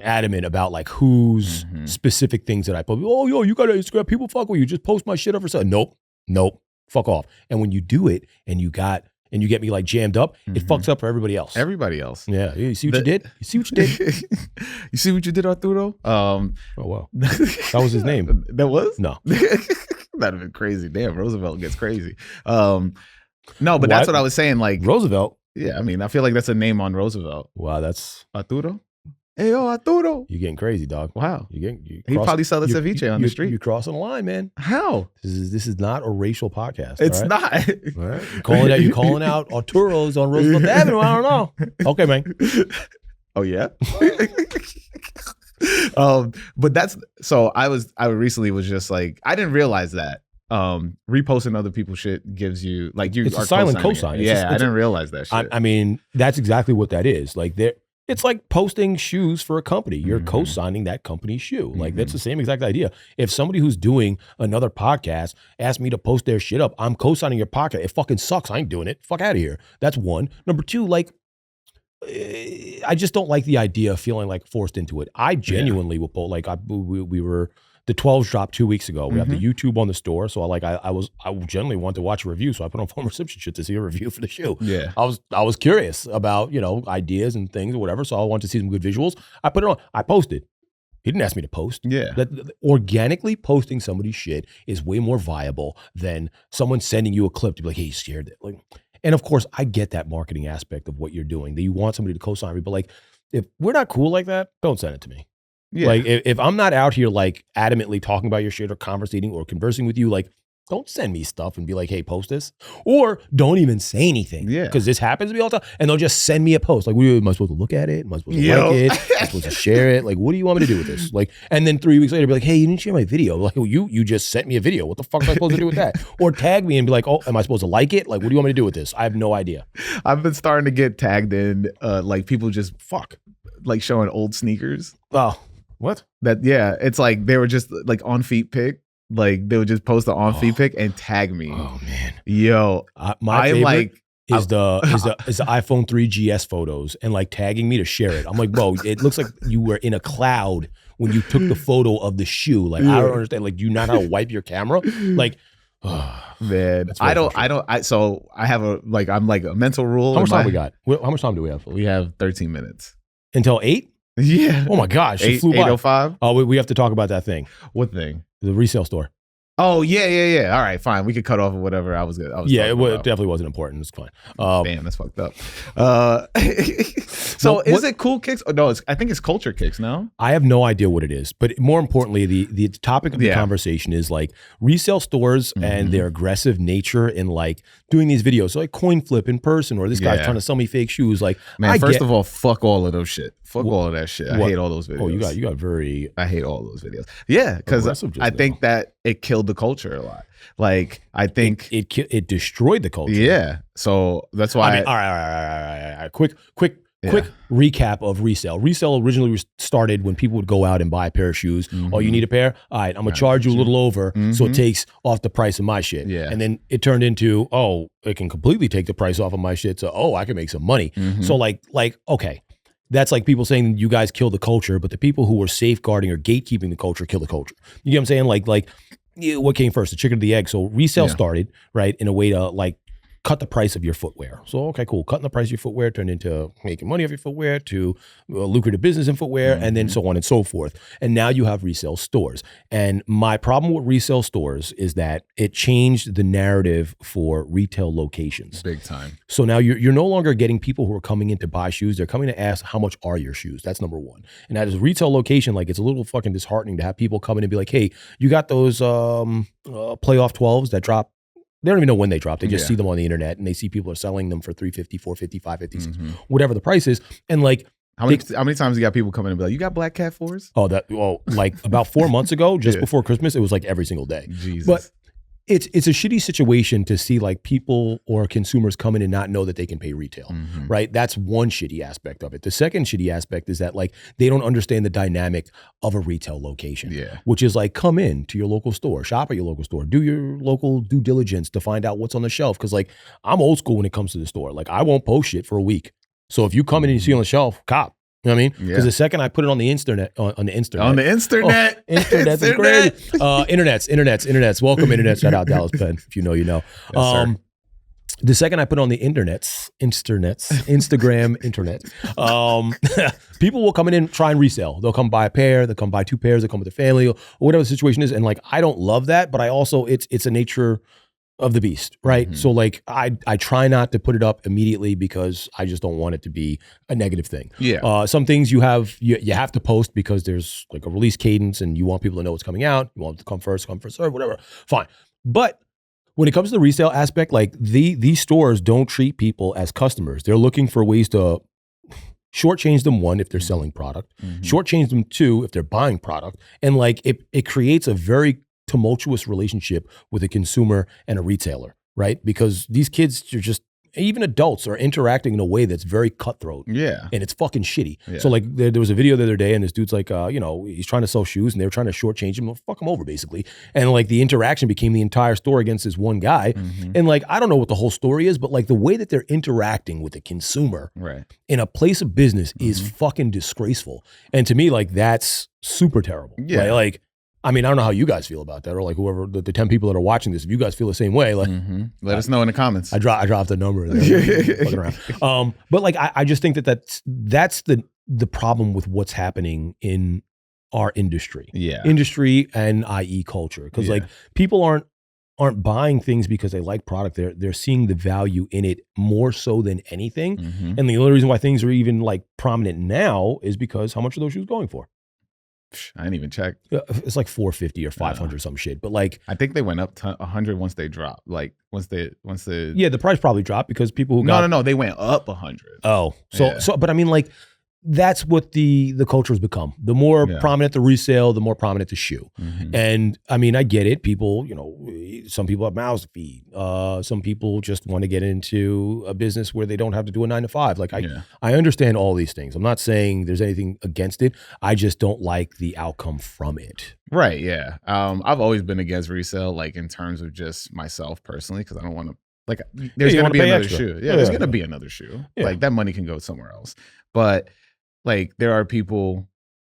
adamant about like whose specific things that I post. Oh, yo, you got to Instagram. People fuck with you. Just post my shit up for something. Nope. Fuck off. And when you do it and you get me like jammed up, it fucks up for everybody else. Yeah. You see what you did? You see what you did? You see what you did, Arturo? Oh, wow. That was his name. That was? No. That'd have been crazy. Damn, Roosevelt gets crazy. No, but that's what I was saying. Like Roosevelt. Yeah, I mean, I feel like that's a name on Roosevelt. Wow, that's Arturo. Hey, yo, Arturo. You're getting crazy, dog. Wow. He probably sell the ceviche on the street. You're crossing the line, man. How? This is not a racial podcast. It's not. All right. You're calling out Arturo's on Roosevelt Avenue. I don't know. Okay, man. Oh, yeah? But that's, so I recently was just like, I didn't realize that reposting other people's shit gives you like you It's are a silent co-signing it. cosign. Yeah, I didn't realize that shit. I mean, that's exactly what that is. Like it's like posting shoes for a company. You're co-signing that company's shoe. Like that's the same exact idea. If somebody who's doing another podcast asked me to post their shit up, I'm co-signing your podcast. It fucking sucks. I ain't doing it. Fuck out of here. That's one. Number two, like, I just don't like the idea of feeling like forced into it. I genuinely will post, like we were, the 12s dropped 2 weeks ago. We have the YouTube on the store. So I generally want to watch a review. So I put on phone reception shit to see a review for the shoe. Yeah. I was curious about, ideas and things or whatever. So I wanted to see some good visuals. I put it on. I posted. He didn't ask me to post. Yeah. That organically posting somebody's shit is way more viable than someone sending you a clip to be like, hey, you shared it. Like, and of course, I get that marketing aspect of what you're doing, that you want somebody to co-sign me. But like, if we're not cool like that, don't send it to me. Yeah. Like if I'm not out here like adamantly talking about your shit or conversating or conversing with you, like don't send me stuff and be like, hey, post this. Or don't even say anything. Yeah. Because this happens to me all the time. And they'll just send me a post. Like, am I supposed to look at it? Am I supposed to like it? Am I supposed to share it? Like, what do you want me to do with this? Like, and then 3 weeks later, be like, hey, you didn't share my video. Like, you just sent me a video. What the fuck am I supposed to do with that? Or tag me and be like, oh, am I supposed to like it? Like, what do you want me to do with this? I have no idea. I've been starting to get tagged in, like people just like showing old sneakers. Oh. What? It's like they were just like on feet pic. Like they would just post the on feet pic and tag me. Oh man, yo, my favorite is the iPhone 3GS photos and like tagging me to share it. I'm like, bro, it looks like you were in a cloud when you took the photo of the shoe. Like I don't understand. Like, do you not know how to wipe your camera? Like, man, so I have I'm like a mental rule. How much time we got? How much time do we have? We have 13 minutes until 8. Yeah. Oh my gosh. It flew by. 8:05. Oh, we have to talk about that thing. What thing? The resale store. Oh yeah. All right, fine. We could cut off of whatever I was. It definitely wasn't important. It's fine. Damn, that's fucked up. So is it Cool Kicks? Oh, no, I think it's Culture Kicks. No, I have no idea what it is. But more importantly, the topic of the conversation is like resale stores and their aggressive nature in like doing these videos. So like coin flip in person, or this guy's trying to sell me fake shoes. Like, man, first of all, fuck all of those shit. Fuck all of that shit. I hate all those videos. Oh, you got very. I hate all those videos. Yeah, because I think that it killed the culture a lot. Like I think it destroyed the culture. Yeah, so that's why. All right. Quick recap of resale. Resale originally started when people would go out and buy a pair of shoes. Oh, you need a pair? All right, I'm gonna charge you a little over, so it takes off the price of my shit. Yeah, and then it turned into it can completely take the price off of my shit. So I can make some money. So like okay. That's like people saying you guys kill the culture, but the people who were safeguarding or gatekeeping the culture kill the culture. You know what I'm saying? Like what came first, the chicken or the egg? So resale started, right, in a way to like cut the price of your footwear. So, okay, cool. Cutting the price of your footwear turned into making money off your footwear to lucrative business in footwear, and then so on and so forth. And now you have resale stores. And my problem with resale stores is that it changed the narrative for retail locations. Big time. So now you're no longer getting people who are coming in to buy shoes. They're coming to ask, how much are your shoes? That's number one. And as a retail location, like it's a little fucking disheartening to have people come in and be like, hey, you got those playoff 12s that drop. They don't even know when they drop. They just see them on the internet and they see people are selling them for $350, $450, $550, whatever the price is. And like, how many times you got people coming and be like, you got Black Cat 4s? Like about 4 months ago, just before Christmas, it was like every single day. Jesus. But it's a shitty situation to see like people or consumers come in and not know that they can pay retail, right? That's one shitty aspect of it. The second shitty aspect is that like they don't understand the dynamic of a retail location, which is like come in to your local store, shop at your local store, do your local due diligence to find out what's on the shelf. Cause like I'm old school when it comes to the store. Like I won't post shit for a week. So if you come in and you see on the shelf, cop. You know what I mean? Because the second I put it on the internet. Internet's is great. Internets. Welcome, internet. Shout out Dallas Penn. If you know, you know. Yes, the second I put it on the Instagram, internet, people will come in and try and resell. They'll come buy a pair. They'll come buy 2 pairs. They'll come with their family or whatever the situation is. And like, I don't love that, but I also, it's a nature of the beast, right? So like I try not to put it up immediately because I just don't want it to be a negative thing. Some things you have to post because there's like a release cadence and you want people to know what's coming out. You want it to come first serve, whatever. Fine. But when it comes to the resale aspect, like these stores don't treat people as customers. They're looking for ways to shortchange them, one, if they're selling product, shortchange them, two, if they're buying product. And like it creates a very tumultuous relationship with a consumer and a retailer, right? Because these kids are just, even adults are interacting in a way that's very cutthroat. Yeah. And it's fucking shitty. Yeah. So like there was a video the other day and this dude's like, he's trying to sell shoes and they were trying to shortchange him. Well, fuck him over basically. And like the interaction became the entire store against this one guy. Mm-hmm. And like, I don't know what the whole story is, but like the way that they're interacting with the consumer in a place of business is fucking disgraceful. And to me, like that's super terrible. Yeah. Right? Like, I mean, I don't know how you guys feel about that, or like whoever the 10 people that are watching this, if you guys feel the same way, like let us know in the comments. I dropped the number there, fucking around. But like I just think that's the problem with what's happening in our industry. Yeah. Industry and i.e. culture. Because like people aren't buying things because they like product. They're seeing the value in it more so than anything. And the only reason why things are even like prominent now is because how much are those shoes going for? I didn't even check. It's like 450 or 500 some shit. But like I think they went up to 100 once they dropped. Like once the the price probably dropped because people who no, they went up 100. Oh, so but I mean like that's what the culture has become. The more prominent the resale, the more prominent the shoe. And I mean, I get it. People, some people have mouths to feed. Some people just want to get into a business where they don't have to do a 9 to 5. Like I understand all these things. I'm not saying there's anything against it. I just don't like the outcome from it. Right. Yeah. I've always been against resale, like in terms of just myself personally, because I don't want to. Like, there's going to be another shoe. Yeah, there's going to be another shoe. Like that money can go somewhere else. But like there are people,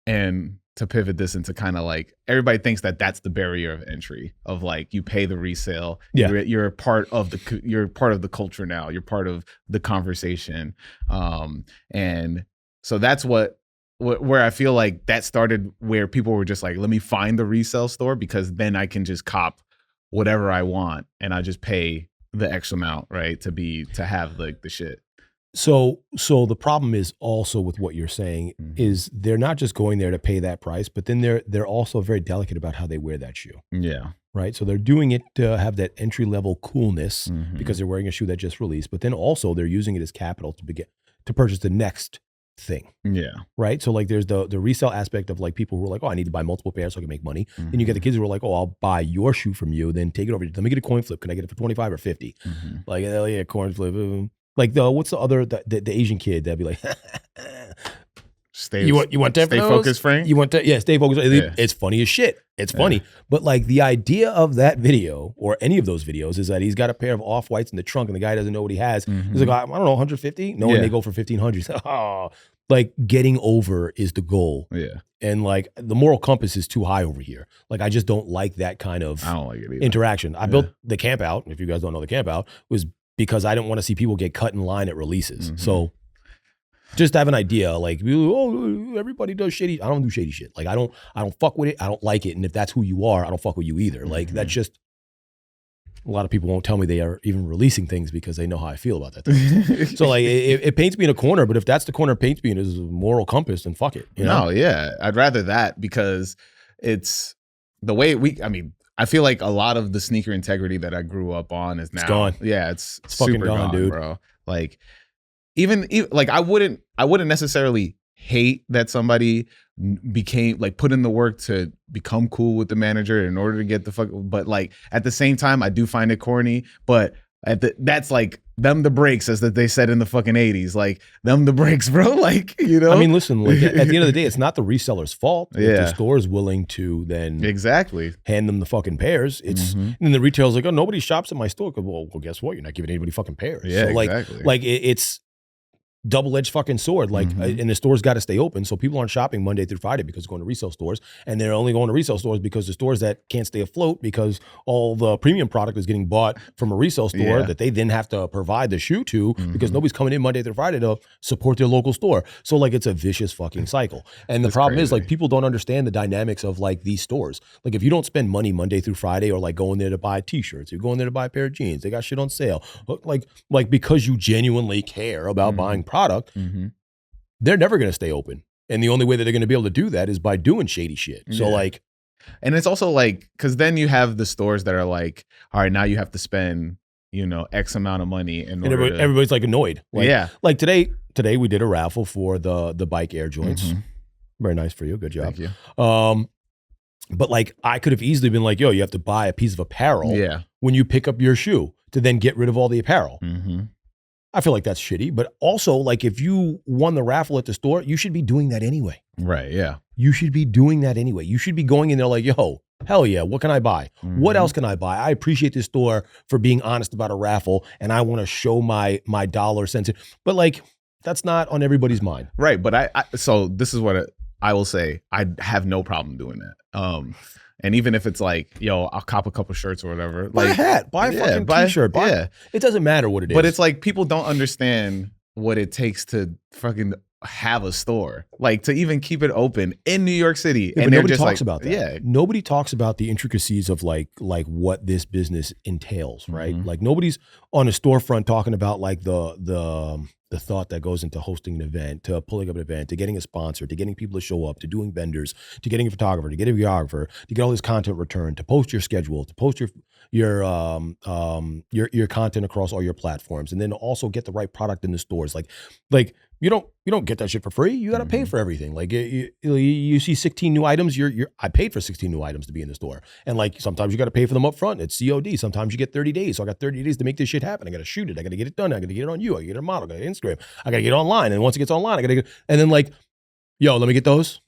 and to pivot this into kind of like everybody thinks that that's the barrier of entry of like you pay the resale. You're part of the culture now. You're part of the conversation. And so that's where I feel like that started, where people were just like, let me find the resale store because then I can just cop whatever I want and I just pay the X amount, right? To have like the shit. So the problem is also with what you're saying is they're not just going there to pay that price, but then they're also very delicate about how they wear that shoe. Yeah. Right. So they're doing it to have that entry level coolness because they're wearing a shoe that just released, but then also they're using it as capital to purchase the next thing. Yeah. Right. So like there's the resale aspect of like people who are like, oh, I need to buy multiple pairs so I can make money. Then you get the kids who are like, oh, I'll buy your shoe from you, then take it over. Let me get a coin flip. Can I get it for 25 or 50? Like, yeah, coin flip. Like what's the other the Asian kid that'd be like, you want that? Stay focused, Frank. You want that? Yeah, stay focused. Yeah. It's funny as shit. It's funny, but like the idea of that video or any of those videos is that he's got a pair of off-whites in the trunk and the guy doesn't know what he has. He's like, I don't know, 150. No, and they go for 1,500. Oh, like getting over is the goal. Yeah. And like the moral compass is too high over here. Like I just don't like that kind of I don't like it either. Interaction. I built the camp out. If you guys don't know the camp out, was because I didn't want to see people get cut in line at releases. So just have an idea, like, oh, everybody does shady. I don't do shady shit. Like I don't fuck with it. I don't like it. And if that's who you are, I don't fuck with you either. Like that's just, a lot of people won't tell me they are even releasing things because they know how I feel about that thing. So like it paints me in a corner, but if that's the corner it paints me in is a moral compass, then fuck it. You know? No, yeah. I'd rather that because it's the way I feel like a lot of the sneaker integrity that I grew up on is now gone. Yeah, it's fucking super gone, dude. bro. Like even like I wouldn't necessarily hate that somebody became like put in the work to become cool with the manager in order to get the fuck, but like at the same time I do find it corny, but that's like them the breaks, as that they said in the fucking 80s, like them the breaks, bro. Like, you know, I mean, listen, like at the end of the day, it's not the reseller's fault. If the store is willing to then hand them the fucking pairs, it's and then the retailer's like, oh, nobody shops at my store. Well, guess what? You're not giving anybody fucking pairs. Yeah, so like, exactly. Like it's double-edged fucking sword. Like, and the stores got to stay open. So people aren't shopping Monday through Friday because they're going to resale stores. And they're only going to resale stores because the stores that can't stay afloat because all the premium product is getting bought from a resale store that they then have to provide the shoe to because nobody's coming in Monday through Friday to support their local store. So like, it's a vicious fucking cycle. And the problem is like, people don't understand the dynamics of like these stores. Like if you don't spend money Monday through Friday or like going there to buy t-shirts, you're going there to buy a pair of jeans, they got shit on sale. Like because you genuinely care about buying product, they're never going to stay open. And the only way that they're going to be able to do that is by doing shady shit. So like, and it's also like, cause then you have the stores that are like, all right, now you have to spend, you know, X amount of money in order to, everybody's like annoyed. Like, like today we did a raffle for the bike Air joints. Very nice for you. Good job. Thank you. But like, I could have easily been like, yo, you have to buy a piece of apparel Yeah. when you pick up your shoe to then get rid of all the apparel. Mm-hmm. I feel like that's shitty. But also, like, if you won the raffle at the store, you should be doing that anyway. Right. Yeah. You should be doing that anyway. You should be going in there like, yo, hell yeah, what can I buy? What else can I buy? I appreciate this store for being honest about a raffle, and I want to show my dollar cents. But like, that's not on everybody's mind. Right. But so this is what I will say. I have no problem doing that. And even if it's like, yo, I'll cop a couple shirts or whatever. Buy a hat, buy a fucking t-shirt. It doesn't matter what it is. But it's like people don't understand what it takes to fucking have a store, like to even keep it open in New York City. Yeah, and nobody just talks like, about that. Yeah. Nobody talks about the intricacies of like what this business entails, right? Mm-hmm. Like nobody's on a storefront talking about like the thought that goes into hosting an event, to pulling up an event, to getting a sponsor, to getting people to show up, to doing vendors, to getting a photographer, to getting a videographer, to get all this content returned, to post your schedule, to post your content across all your platforms, and then also get the right product in the stores. Like you don't get that shit for free. You got to pay for everything. Like you see 16 new items. I paid for 16 new items to be in the store, and like sometimes you got to pay for them up front. It's COD. Sometimes you get 30 days. So I got 30 days to make this shit happen. I got to shoot it. I got to get it done. I got to get it on you. I got to get a model. I got to get Instagram. I got to get it online. And once it gets online, I got to get. And then like, yo, let me get those.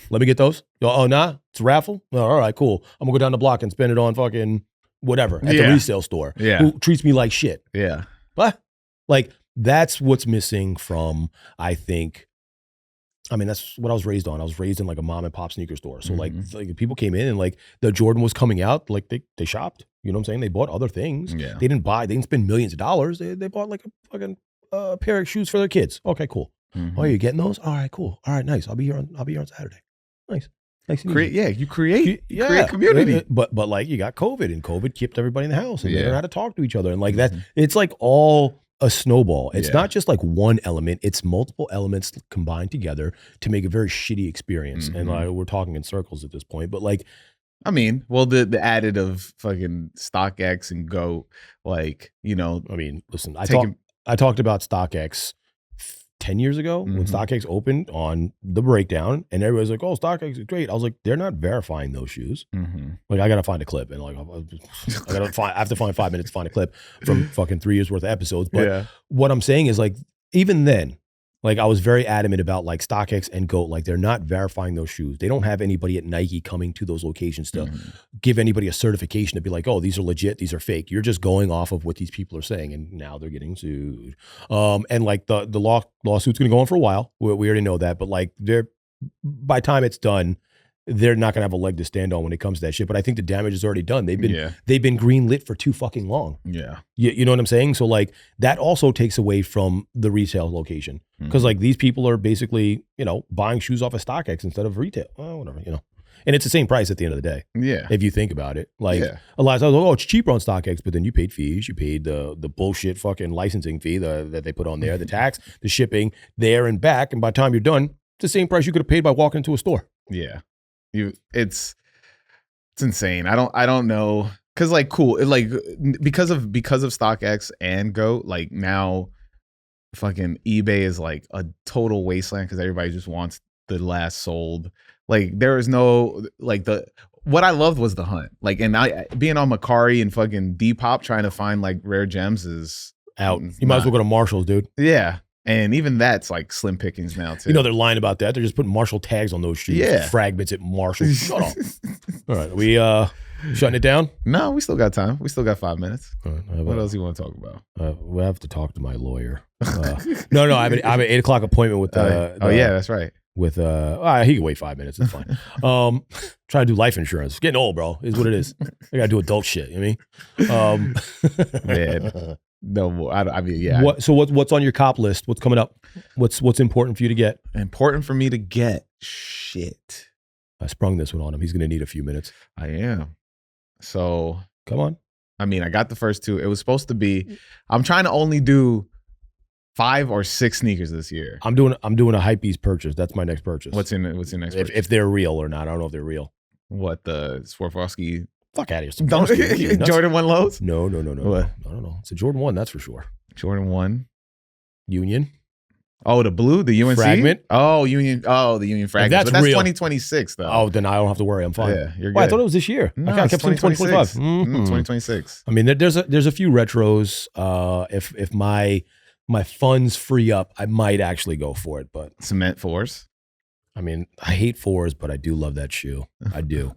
Let me get those. Yo, oh nah, it's a raffle. Oh, all right, cool. I'm gonna go down the block and spend it on fucking whatever at the resale store. Yeah, who treats me like shit. Yeah, but like that's what's missing from, I think. I mean, that's what I was raised on. I was raised in like a mom and pop sneaker store. So like people came in and like the Jordan was coming out, like they shopped. You know what I'm saying? They bought other things. Yeah. They didn't spend millions of dollars. They bought like a fucking pair of shoes for their kids. Okay, cool. Oh, you're getting those? All right, cool. All right, nice. I'll be here on Saturday. Nice. You create community. But like you got COVID, and COVID kept everybody in the house, and they learned how to talk to each other, and like that. It's like all a snowball. It's not just like one element. It's multiple elements combined together to make a very shitty experience. And we're talking in circles at this point, but like, I mean, well, the added of fucking StockX and Go, like, you know, I mean, listen, I talked about StockX 10 years ago when StockX opened on the breakdown, and everybody's like, oh, StockX is great. I was like, they're not verifying those shoes. Like, I got to find a clip, and like, I have to find 5 minutes to find a clip from fucking 3 years worth of episodes. But what I'm saying is like, even then, like I was very adamant about like StockX and GOAT, like they're not verifying those shoes. They don't have anybody at Nike coming to those locations to give anybody a certification to be like, oh, these are legit, these are fake. You're just going off of what these people are saying, and now they're getting sued. And like the lawsuit's going to go on for a while. We already know that, but like by the time it's done, they're not going to have a leg to stand on when it comes to that shit. But I think the damage is already done. They've been green lit for too fucking long. Yeah. You know what I'm saying? So like that also takes away from the retail location. Because like these people are basically, you know, buying shoes off of StockX instead of retail. Oh, whatever, you know. And it's the same price at the end of the day. Yeah. If you think about it. Like a lot of times, oh, it's cheaper on StockX, but then you paid fees. You paid the bullshit fucking licensing fee that they put on there, the tax, the shipping there and back. And by the time you're done, it's the same price you could have paid by walking into a store. Yeah. It's insane. I don't know. Cause like cool. Like because of StockX and Go, like now fucking eBay is like a total wasteland because everybody just wants the last sold. Like there is no like what I loved was the hunt. Like and I being on Macari and fucking Depop trying to find like rare gems is out. You might as well go to Marshall's, dude. Yeah. And even that's like slim pickings now too. You know they're lying about that. They're just putting Marshall tags on those shoes. Yeah. Fragments at Marshall. Shut up. All right. Are we shutting it down? No, we still got time. We still got 5 minutes. What else do you want to talk about? We have to talk to my lawyer. No, I have an 8 o'clock appointment with oh yeah, that's right. With he can wait 5 minutes. It's fine. Try to do life insurance. Getting old, bro, is what it is. I gotta do adult shit. You know what I mean? Man. No more. I mean, yeah. So what's on your cop list? What's coming up? What's important for you to get? Important for me to get? Shit. I sprung this one on him. He's going to need a few minutes. I am. So. Come on. I mean, I got the first two. It was supposed to be, I'm trying to only do 5 or 6 sneakers this year. I'm doing a Hypebeast purchase. That's my next purchase. What's your next purchase? If they're real or not. I don't know if they're real. What, the Swarovski? Fuck out of here. Jordan 1 lows? No. What? I don't know. It's a Jordan 1, that's for sure. Jordan 1. Union. Oh, the blue, the UNC fragment. Oh, Union. Oh, the Union fragment. That's but that's real. 2026 though. Oh, then I don't have to worry. I'm fine. Yeah, you're good. Well, I thought it was this year. No, I kept saying 2025. 2026. I mean, there's a few retros. If my funds free up, I might actually go for it. But Cement 4s. I mean, I hate 4s, but I do love that shoe. I do.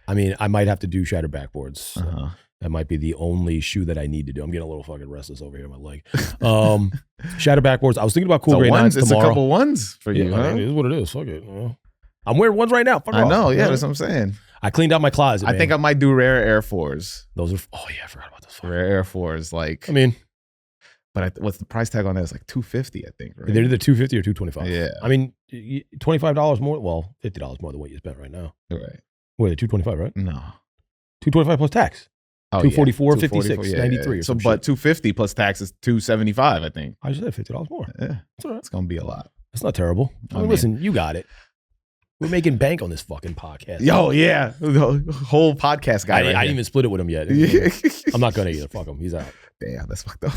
I mean, I might have to do shattered backboards. That might be the only shoe that I need to do. I'm getting a little fucking restless over here in my leg. Shattered backboards. I was thinking about cool grade 9s tomorrow. It's a couple ones for you, Yeah, huh? I mean, it is what it is. Fuck it. You know? I'm wearing ones right now. Fuck I off. know. Yeah, that's what I'm saying. I cleaned out my closet. I think I might do rare Air 4s. Those are. Oh yeah, I forgot about those. Rare Air 4s, like. I mean, but what's the price tag on that? It's like $250, I think. Right? They're either $250 or $225. Yeah. I mean, $25 more. Well, $50 more than what you spent right now. Right. Wait, $225, right? No. $225 plus tax. Oh, 244, yeah. 56, 93 or so, some but shit. $250 plus tax is $275, I think. I just said $50 more. Yeah. That's all right. It's gonna be a lot. That's not terrible. I mean, listen, you got it. We're making bank on this fucking podcast. Yo, yeah. The whole podcast guy. I didn't even split it with him yet. I'm not gonna either. Fuck him. He's out. Damn, that's fucked up.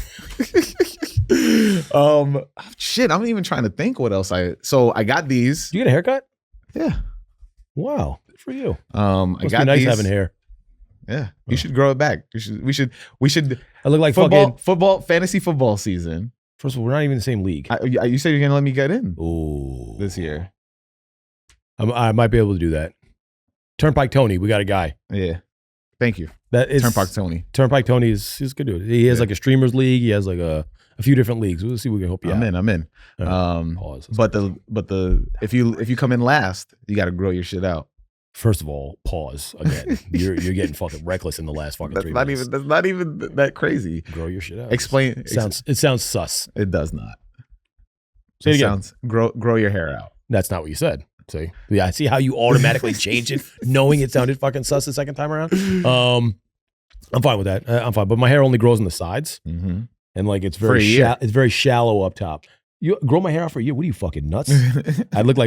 Shit, I'm even trying to think what else So I got these. Did you get a haircut? Yeah. Wow. Good for you. I got nice these. having hair. Yeah. You should grow it back. We should I look like fantasy football season. First of all, we're not even in the same league. You said you're gonna let me get in. Ooh. This year. I might be able to do that. Turnpike Tony, we got a guy. Yeah. Thank you. That is Turnpike Tony. Turnpike Tony is good dude. He has like a streamers league. He has like a few different leagues. We'll see if we can help you out. I'm in. Pause. But if you come in last, you got to grow your shit out. First of all, pause again. You're getting fucking reckless in the last fucking 3 minutes. That's not even that crazy. Grow your shit out. Explain. It sounds sus. It does not. Say it again. Sounds grow your hair out. That's not what you said. See? Yeah, I see how you automatically changed it, knowing it sounded fucking sus the second time around. I'm fine with that. I'm fine, but my hair only grows on the sides, and like it's very shallow up top. You grow my hair out for a year? What are you, fucking nuts? I'd look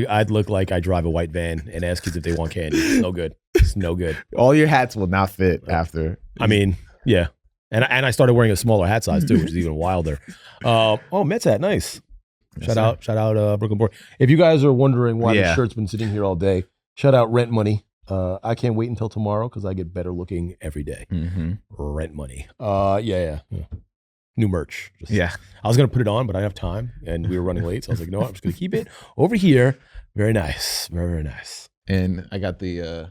like I drive a white van and ask kids if they want candy. It's no good. It's no good. All your hats will not fit after. I mean, yeah, and I started wearing a smaller hat size too, which is even wilder. Mets hat, nice. Shout out Brooklyn Boy. If you guys are wondering why the shirt's been sitting here all day, shout out Rent Money. I can't wait until tomorrow because I get better looking every day. Rent Money. Yeah. New merch. I was gonna put it on, but I didn't have time, and we were running late, so I was like, no, I'm just gonna keep it over here. Very nice, very, very nice. And I got the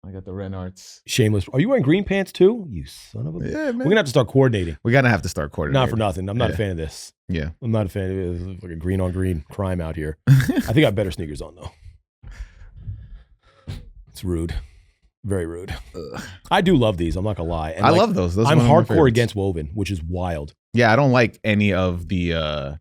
Ren Arts. Shameless. Are you wearing green pants too? You son of a bitch. Yeah, man. We're gonna have to start coordinating. We're gonna have to start coordinating. Not for nothing. I'm not a fan of this. Yeah, I'm not a fan of it. It's like a green on green crime out here. I think I have better sneakers on though. It's rude. Very rude. I do love these. I'm not gonna lie. And I love those. I'm hardcore against woven, which is wild. Yeah, I don't like any of the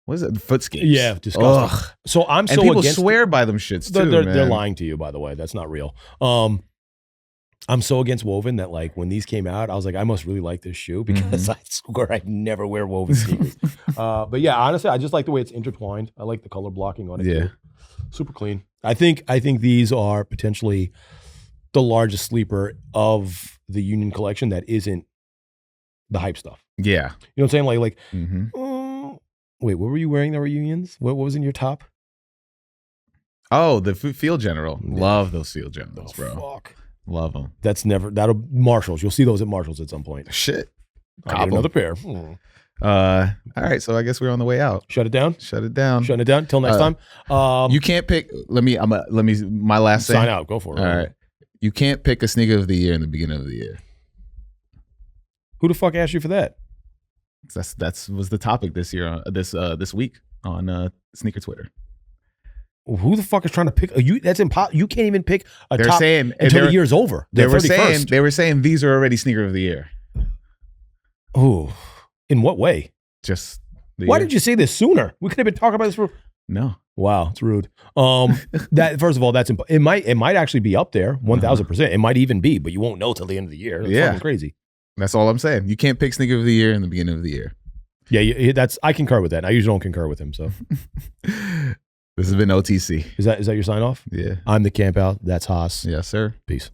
what is it? The footscapes. Yeah, disgusting. Ugh. So I'm so people against swear by them shits too. They're lying to you, by the way. That's not real. I'm so against woven that like when these came out, I was like, I must really like this shoe because I swear I'd never wear woven sneakers. But yeah, honestly, I just like the way it's intertwined. I like the color blocking on it too. Super clean. I think these are potentially the largest sleeper of the Union collection that isn't the hype stuff. Yeah. You know what I'm saying? Like wait, what were you wearing that were Unions? What was in your top? Oh, the Field General. Love those Field Generals, bro. Fuck. Love them. That'll Marshalls. You'll see those at Marshalls at some point. Shit. I'll get another pair. All right, so I guess we're on the way out. Shut it down. Shutting it down. Till next time. You can't pick. Let me. My last thing. Sign out. Go for it. All right. You can't pick a sneaker of the year in the beginning of the year. Who the fuck asked you for that? That was the topic this year. This week on sneaker Twitter. Who the fuck is trying to pick you? That's impossible. You can't even pick a They're top saying, until the year's over. They were saying these are already sneaker of the year. Oh, in what way? Just why did you say this sooner? We could have been talking about this for. No. Wow, it's rude. That first of all, it might actually be up there 1,000%. It might even be, but you won't know till the end of the year. That's fucking crazy. That's all I'm saying. You can't pick sneaker of the year in the beginning of the year. Yeah, I concur with that. I usually don't concur with him. So this has been OTC. Is that your sign off? Yeah. I'm the camp out. That's Haas. Yes, sir. Peace.